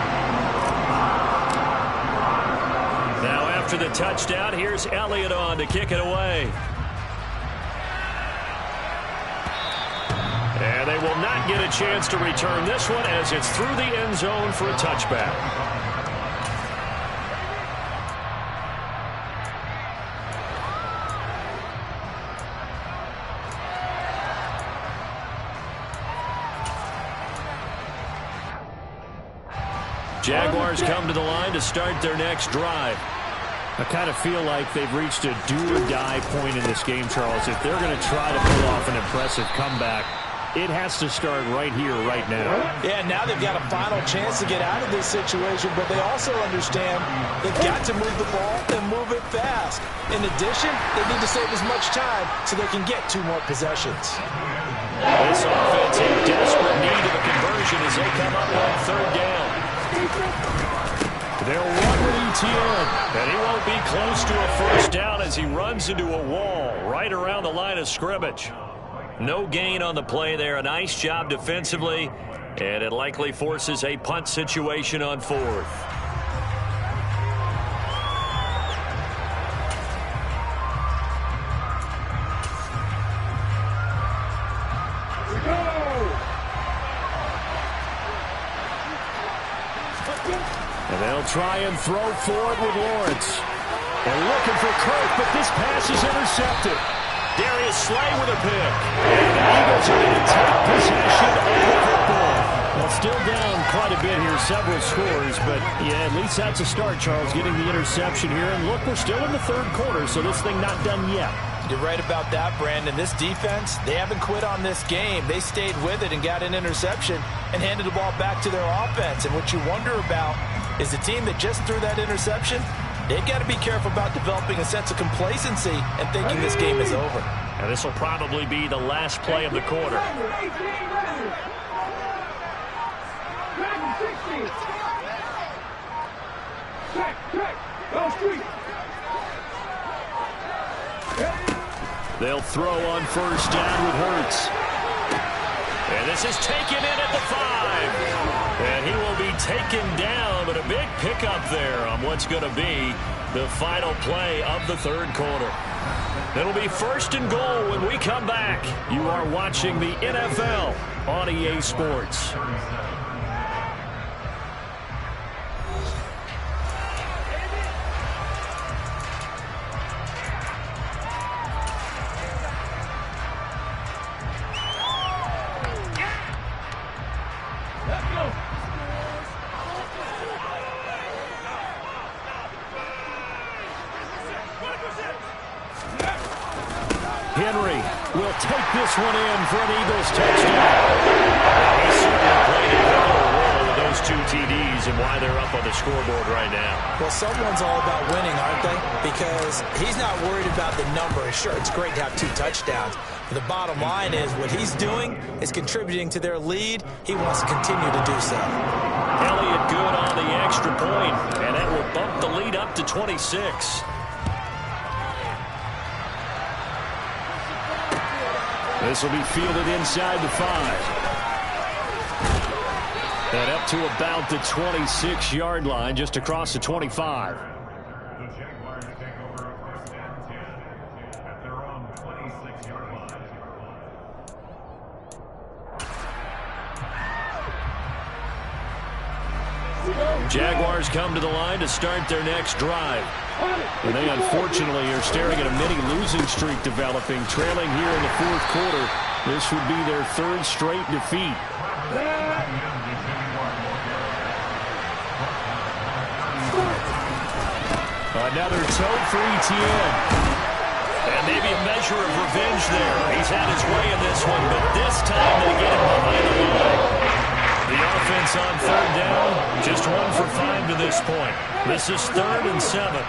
Now after the touchdown, here's Elliott on to kick it away. And they will not get a chance to return this one as it's through the end zone for a touchback. Jaguars come to the line to start their next drive. I kind of feel like they've reached a do-or-die point in this game, Charles. If they're going to try to pull off an impressive comeback, it has to start right here, right now. Yeah, now they've got a final chance to get out of this situation, but they also understand they've got to move the ball and move it fast. In addition, they need to save as much time so they can get 2 more possessions. This offense in desperate need of a conversion as they come up on 3rd down. They'll run with ETN, and he won't be close to a 1st down as he runs into a wall right around the line of scrimmage. No gain on the play there. A nice job defensively, and it likely forces a punt situation on 4th. And they'll try and throw forward with Lawrence. They're looking for Kirk, but this pass is intercepted. Darius Slay with a pick. And the Eagles are going to take possession of the football. Well, still down quite a bit here, several scores, but yeah, at least that's a start, Charles, getting the interception here. And look, we're still in the 3rd quarter, so this thing not done yet. You're right about that, Brandon. This defense, they haven't quit on this game. They stayed with it and got an interception and handed the ball back to their offense. And what you wonder about is the team that just threw that interception, they've got to be careful about developing a sense of complacency and thinking this game is over. And this will probably be the last play of the quarter. They'll throw on 1st down with Hurts. And this is taken in at the 5. And he will be taken down, but a big pickup there on what's going to be the final play of the 3rd quarter. It'll be 1st and goal when we come back. You are watching the NFL on EA Sports. Henry will take this one in for an Eagles touchdown. He certainly played a pivotal role with those 2 TDs and why they're up on the scoreboard right now. Well, someone's all about winning, aren't they? Because he's not worried about the number. Sure, it's great to have 2 touchdowns. But the bottom line is what he's doing is contributing to their lead. He wants to continue to do so. Elliott good on the extra point, and that will bump the lead up to 26. This will be fielded inside the 5. And up to about the 26-yard line, just across the 25. The Jaguars take over a 1st and 10 at their own 26-yard line. Jaguars come to the line to start their next drive. And they unfortunately are staring at a mini losing streak developing, trailing here in the 4th quarter. This would be their 3rd straight defeat. Another toe for ETN. And maybe a measure of revenge there. He's had his way in this one, but this time they get him behind the line. The offense on 3rd down, just 1 for 5 to this point. This is 3rd and 7.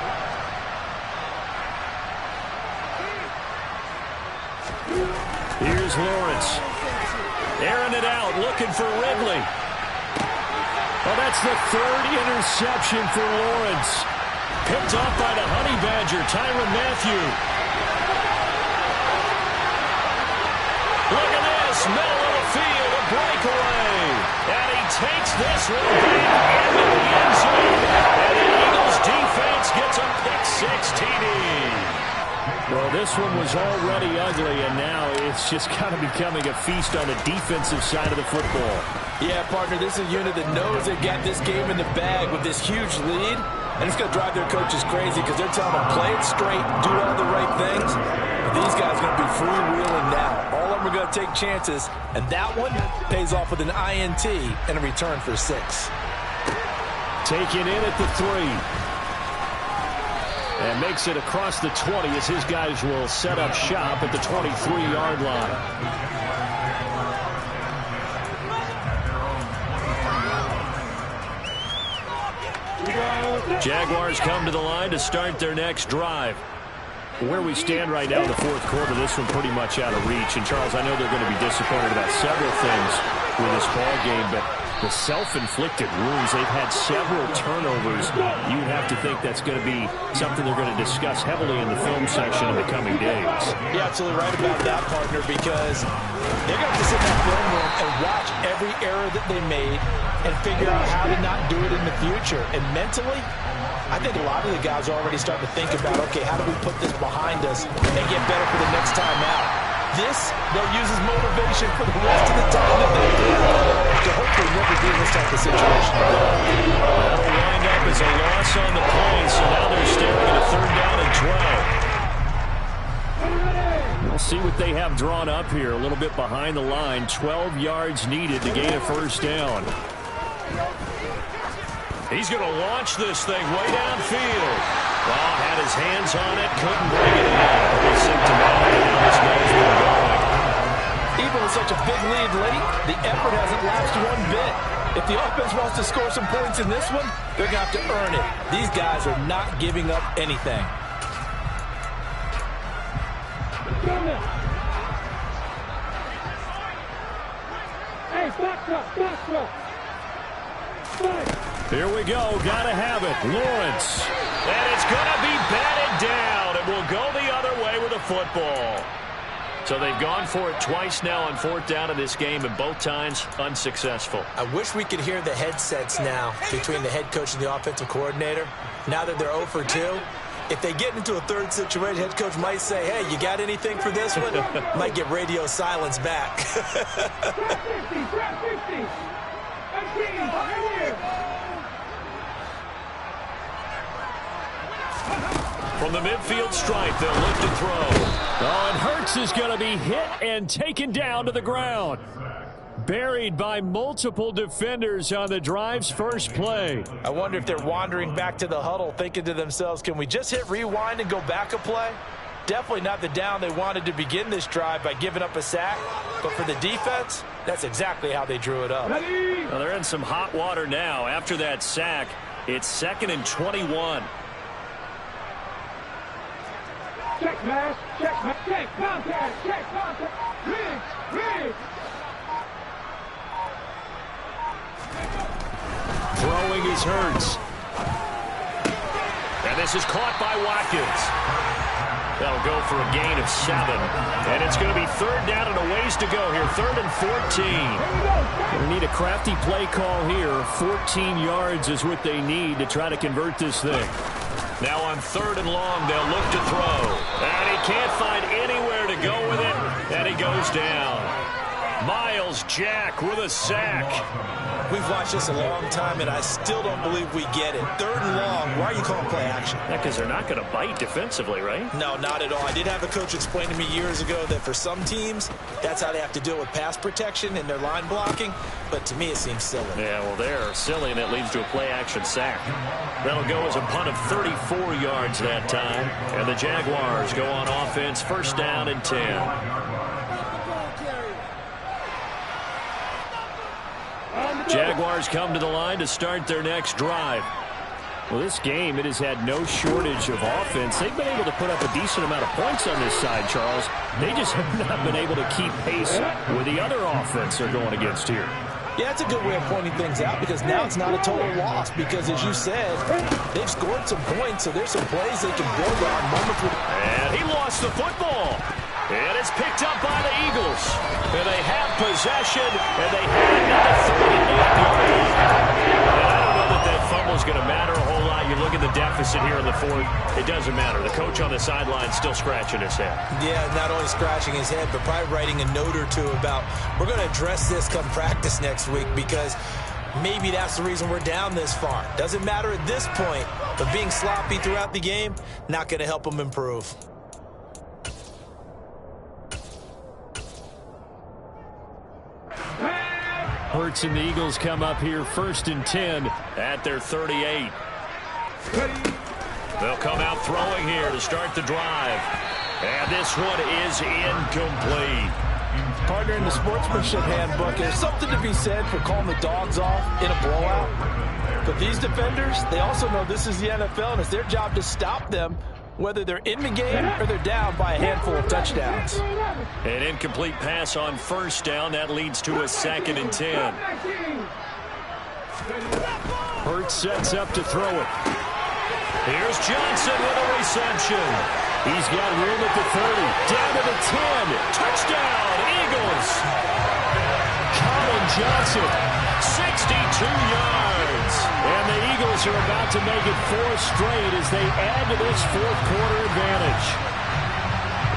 Here's Lawrence. Airing it out, looking for Ridley. Oh, that's the 3rd interception for Lawrence. Picked off by the Honey Badger, Tyrann Mathieu. Look at this, middle of the field, a breakaway. And he takes this one back into the end zone. And the Eagles defense gets a pick-6 TD. Well, this one was already ugly, and now it's just kind of becoming a feast on the defensive side of the football. Yeah, partner, this is a unit that knows they got this game in the bag with this huge lead, and it's going to drive their coaches crazy because they're telling them play it straight, do all the right things. But these guys are going to be freewheeling now. All of them are going to take chances, and that one pays off with an INT and a return for 6. Taken in at the 3. And makes it across the 20 as his guys will set up shop at the 23-yard line. Jaguars come to the line to start their next drive. Where we stand right now in the fourth quarter, this one pretty much out of reach. And, Charles, I know they're going to be disappointed about several things with this ball game, but the self-inflicted wounds, they've had several turnovers. You would have to think that's going to be something they're going to discuss heavily in the film section in the coming days. You're absolutely right about that, partner, because they're going to have to sit in that film room and watch every error that they made and figure out how to not do it in the future. And mentally, I think a lot of the guys are already starting to think about, okay, how do we put this behind us and get better for the next time out? This, they'll use as motivation for the rest of the time that they do to hopefully never be in this type of situation. That'll wind up as a loss on the play, so now they're staring at a 3rd down and 12. We'll see what they have drawn up here. A little bit behind the line. 12 yards needed to gain a 1st down. He's going to launch this thing way downfield. Well, had his hands on it, couldn't bring it in. Pretty symptomatic of how this game's been going. Even with such a big lead late, the effort hasn't lapsed one bit. If the offense wants to score some points in this one, they're going to have to earn it. These guys are not giving up anything. Hey, back up. Here we go. Gotta have it. Lawrence. And it's gonna be batted down. It will go the other way with a football. So they've gone for it twice now on 4th down in this game, and both times unsuccessful. I wish we could hear the headsets now between the head coach and the offensive coordinator. Now that they're 0 for 2, if they get into a 3rd situation, head coach might say, hey, you got anything for this one? Might get radio silence back. Trap 50. From the midfield stripe, they'll look to throw. Oh, and Hurts is going to be hit and taken down to the ground. Buried by multiple defenders on the drive's first play. I wonder if they're wandering back to the huddle thinking to themselves, can we just hit rewind and go back a play? Definitely not the down they wanted to begin this drive by giving up a sack. But for the defense, that's exactly how they drew it up. Well, they're in some hot water now. After that sack, it's 2nd and 21. Check contact, Riggs. Throwing is Hurts. And this is caught by Watkins. That'll go for a gain of 7. And it's going to be 3rd down and a ways to go here. 3rd and 14. We need a crafty play call here. 14 yards is what they need to try to convert this thing. Now on 3rd and long, they'll look to throw. And he can't find anywhere to go with it. And he goes down. Miles Jack with a sack. We've watched this a long time, and I still don't believe we get it. 3rd and long, why are you calling play action? Yeah, because they're not going to bite defensively, right? No, not at all. I did have a coach explain to me years ago that for some teams, that's how they have to deal with pass protection and their line blocking. But to me, it seems silly. Yeah, well, they're silly, and it leads to a play-action sack. That'll go as a punt of 34 yards that time. And the Jaguars go on offense, 1st down and 10. Jaguars come to the line to start their next drive. Well, this game, it has had no shortage of offense. They've been able to put up a decent amount of points on this side, Charles. They just have not been able to keep pace with the other offense they're going against here. Yeah, that's a good way of pointing things out because now it's not a total loss because, as you said, they've scored some points, so there's some plays they can build on. And he lost the football. And it's picked up by the Eagles. And they have possession, and they have it at the 38-yard line. And I don't know that that fumble's going to matter a whole lot. You look at the deficit here in the 4th. It doesn't matter. The coach on the sideline still scratching his head. Yeah, not only scratching his head, but probably writing a note or two about, we're going to address this come practice next week because maybe that's the reason we're down this far. Doesn't matter at this point, but being sloppy throughout the game, not going to help them improve. Hurts and the Eagles come up here 1st and 10 at their 38. They'll come out throwing here to start the drive. And this one is incomplete. Partner, in the sportsmanship handbook, there's something to be said for calling the dogs off in a blowout. But these defenders, they also know this is the NFL, and it's their job to stop them, whether they're in the game or they're down by a handful of touchdowns. An incomplete pass on 1st down. That leads to a 2nd and 10. Hurts sets up to throw it. Here's Johnson with a reception. He's got room at the 30. Down to the 10. Touchdown, Eagles. Colin Johnson, 62 yards. And the Eagles are about to make it 4 straight as they add to this 4th quarter advantage.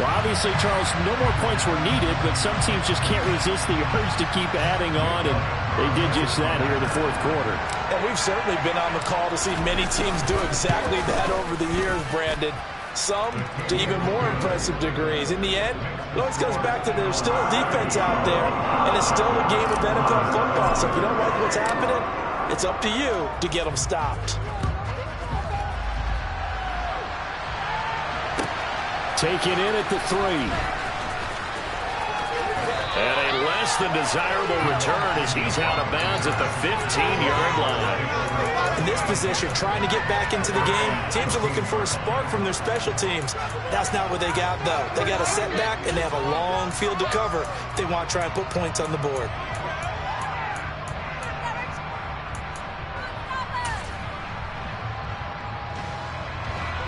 Well, obviously, Charles, no more points were needed, but some teams just can't resist the urge to keep adding on, and they did just that here in the 4th quarter. And we've certainly been on the call to see many teams do exactly that over the years, Brandon. Some to even more impressive degrees. In the end, it always comes back to there's still a defense out there, and it's still a game of NFL football. So if you don't like what's happening, it's up to you to get them stopped. Taken in at the 3. And a less than desirable return as he's out of bounds at the 15-yard line. In this position, trying to get back into the game, teams are looking for a spark from their special teams. That's not what they got, though. They got a setback, and they have a long field to cover if they want to try and put points on the board.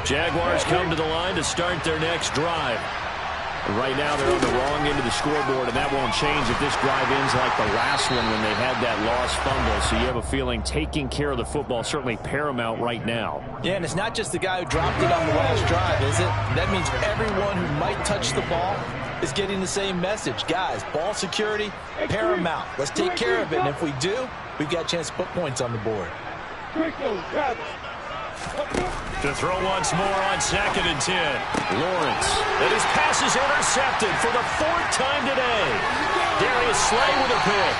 Jaguars come to the line to start their next drive. Right now they're on the wrong end of the scoreboard, and that won't change if this drive ends like the last one when they had that lost fumble. So you have a feeling taking care of the football is certainly paramount right now. Yeah, and it's not just the guy who dropped it on the last drive, is it? That means everyone who might touch the ball is getting the same message. Guys, ball security, paramount. Let's take care of it, and if we do, we've got a chance to put points on the board. To throw once more on 2nd and 10. Lawrence. And his pass is intercepted for the 4th time today. Darius Slay with a pick.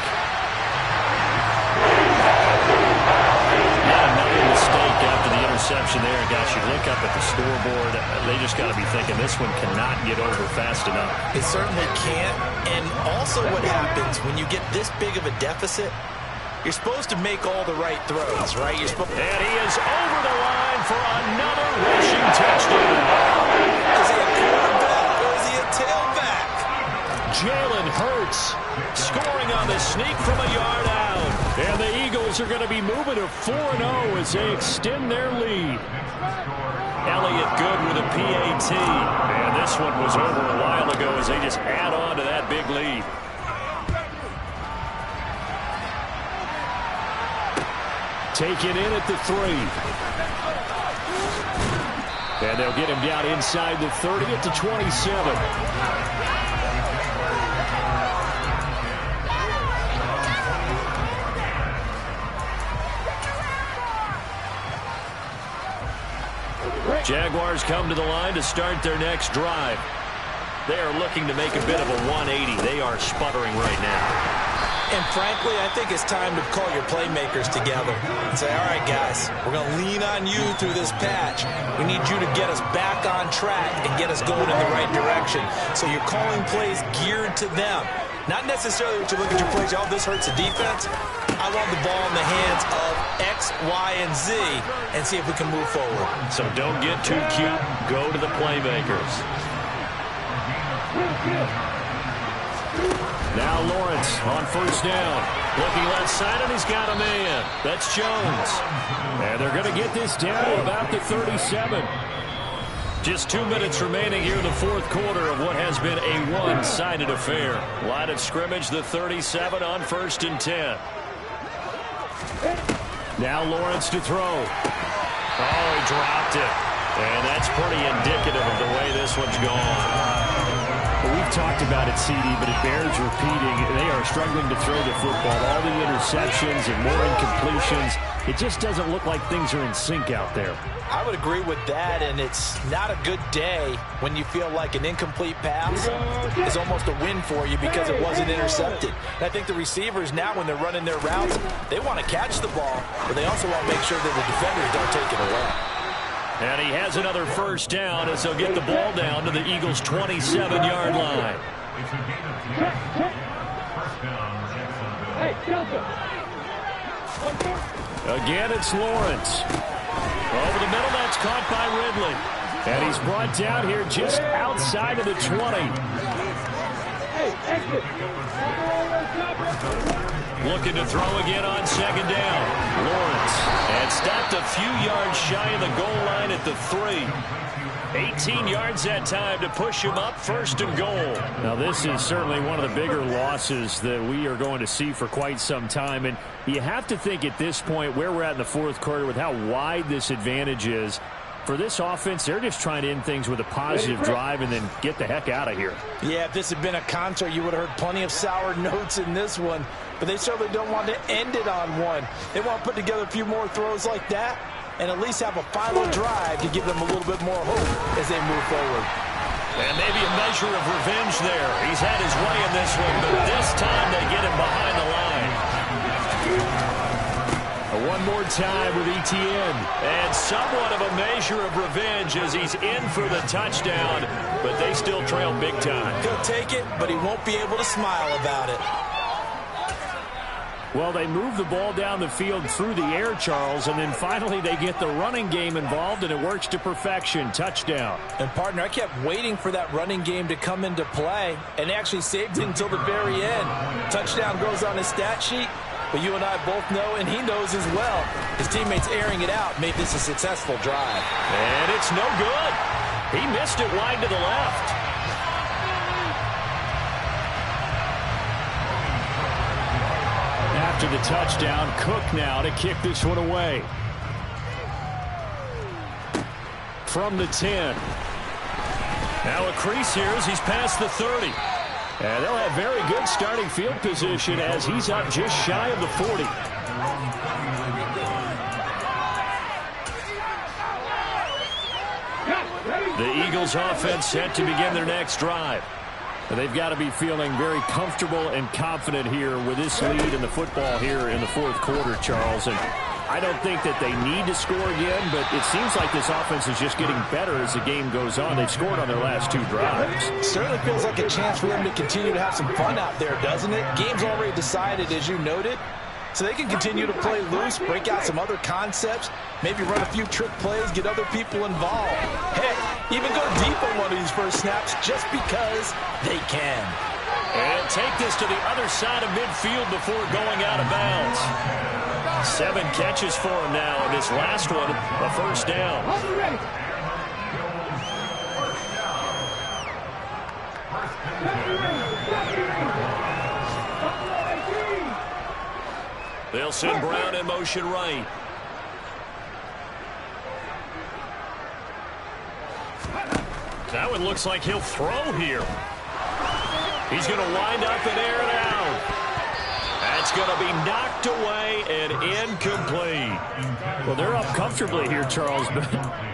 Yeah, another mistake after the interception there. Guys, you look up at the scoreboard. They just got to be thinking this one cannot get over fast enough. It certainly can't. And also what happens when you get this big of a deficit, you're supposed to make all the right throws, right? You're supposed. And he is over the line for another rushing touchdown. Is he a quarterback or is he a tailback? Jalen Hurts scoring on the sneak from a yard out. And the Eagles are going to be moving to 4-0 as they extend their lead. Elliott good with a PAT. And this one was over a while ago as they just add on to that big lead. Taken in at the 3. And they'll get him down inside the 30 at the 27. Jaguars come to the line to start their next drive. They are looking to make a bit of a 180. They are sputtering right now. And frankly, I think it's time to call your playmakers together and say, all right, guys, we're going to lean on you through this patch. We need you to get us back on track and get us going in the right direction. So you're calling plays geared to them. Not necessarily what you look at your plays, oh, this hurts the defense. I want the ball in the hands of X, Y, and Z and see if we can move forward. So don't get too cute. Go to the playmakers. Now Lawrence on 1st down. Looking left side, and he's got a man. That's Jones. And they're going to get this down to about the 37. Just 2 minutes remaining here in the 4th quarter of what has been a one-sided affair. Line of scrimmage, the 37 on 1st and 10. Now Lawrence to throw. Oh, he dropped it. And that's pretty indicative of the way this one's gone. Well, we've talked about it, CD, but it bears repeating. They are struggling to throw the football. All the interceptions and more incompletions. It just doesn't look like things are in sync out there. I would agree with that, and it's not a good day when you feel like an incomplete pass is almost a win for you because it wasn't intercepted. And I think the receivers now, when they're running their routes, they want to catch the ball, but they also want to make sure that the defenders don't take it away. And he has another first down as they'll get the ball down to the Eagles' 27-yard line. It's a gain of 10. First down, Jacksonville. Hey, Delta. Again, it's Lawrence. Over the middle, that's caught by Ridley. And he's brought down here just outside of the 20. Hey, exit. Looking to throw again on second down. Lawrence. And stopped a few yards shy of the goal line at the 3. 18 yards that time to push him up, first and goal. Now, this is certainly one of the bigger losses that we are going to see for quite some time. And you have to think at this point where we're at in the fourth quarter with how wide this advantage is. For this offense, they're just trying to end things with a positive drive and then get the heck out of here. Yeah, if this had been a concert, you would have heard plenty of sour notes in this one. But they certainly don't want to end it on one. They want to put together a few more throws like that and at least have a final drive to give them a little bit more hope as they move forward. And maybe a measure of revenge there. He's had his way in this one, but this time they get him behind the line. One more time with ETN. And somewhat of a measure of revenge as he's in for the touchdown, but they still trail big time. He'll take it, but he won't be able to smile about it. Well, they move the ball down the field through the air, Charles, and then finally they get the running game involved, and it works to perfection. Touchdown. And, partner, I kept waiting for that running game to come into play and actually saved it until the very end. Touchdown goes on his stat sheet, but you and I both know, and he knows as well, his teammates airing it out made this a successful drive. And it's no good. He missed it wide to the left. After the touchdown, Cook now to kick this one away. From the 10. Now a crease here as he's past the 30. And they'll have very good starting field position as he's up just shy of the 40. The Eagles offense set to begin their next drive. They've got to be feeling very comfortable and confident here with this lead in the football here in the fourth quarter, Charles. And I don't think that they need to score again, but it seems like this offense is just getting better as the game goes on. They've scored on their last two drives. It certainly feels like a chance for them to continue to have some fun out there, doesn't it? Game's already decided, as you noted. So they can continue to play loose, break out some other concepts, maybe run a few trick plays, get other people involved. Heck, even go deep on one of these first snaps just because they can. And take this to the other side of midfield before going out of bounds. 7 catches for him now, and this last one, a first down. They'll send Brown in motion right. That one looks like he'll throw here. He's going to wind up and air it out. That's going to be knocked away and incomplete. Well, they're up comfortably here, Charles, but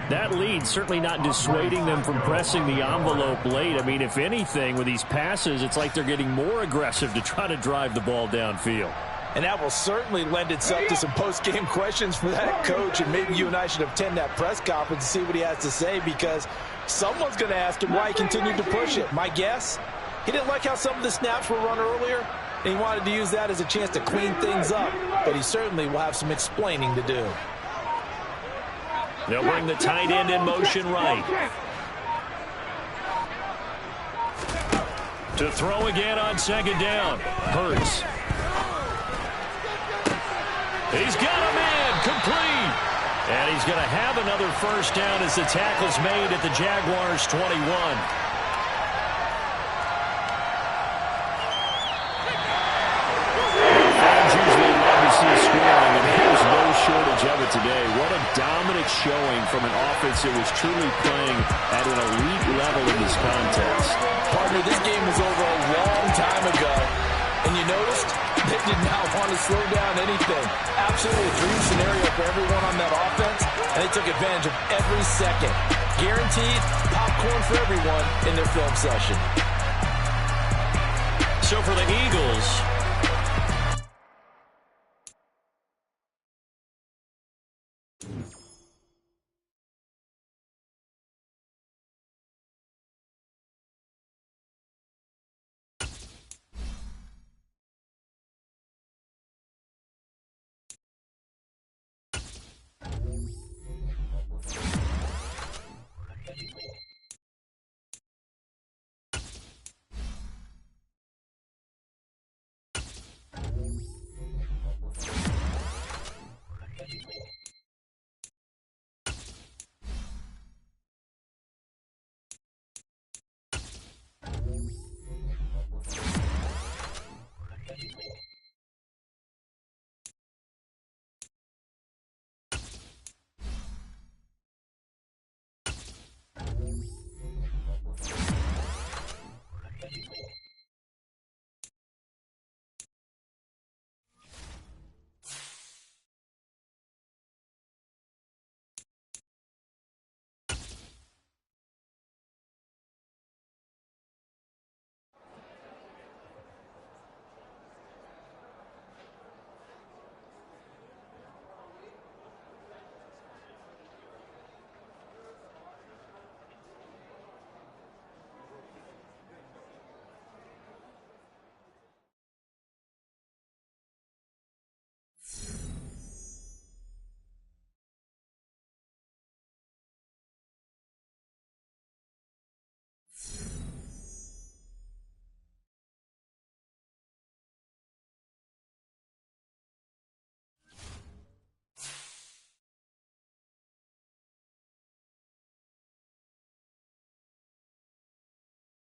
that lead certainly not dissuading them from pressing the envelope late. I mean, if anything, with these passes, it's like they're getting more aggressive to try to drive the ball downfield. And that will certainly lend itself to some post-game questions for that coach, and maybe you and I should attend that press conference and see what he has to say, because someone's going to ask him why he continued to push it. My guess, he didn't like how some of the snaps were run earlier, and he wanted to use that as a chance to clean things up, but he certainly will have some explaining to do. They'll bring the tight end in motion right. To throw again on second down. Hurts. He's got a man complete. And he's going to have another first down as the tackle's made at the Jaguars' 21. Fans usually love to see scoring, and there's no shortage of it today. What a dominant showing from an offense that was truly playing at an elite level in this contest. Partner, this game was over a long time ago, and you noticed they did not want to slow down anything. Absolutely a dream scenario for everyone on that offense, and they took advantage of every second. Guaranteed popcorn for everyone in their film session. So for the Eagles,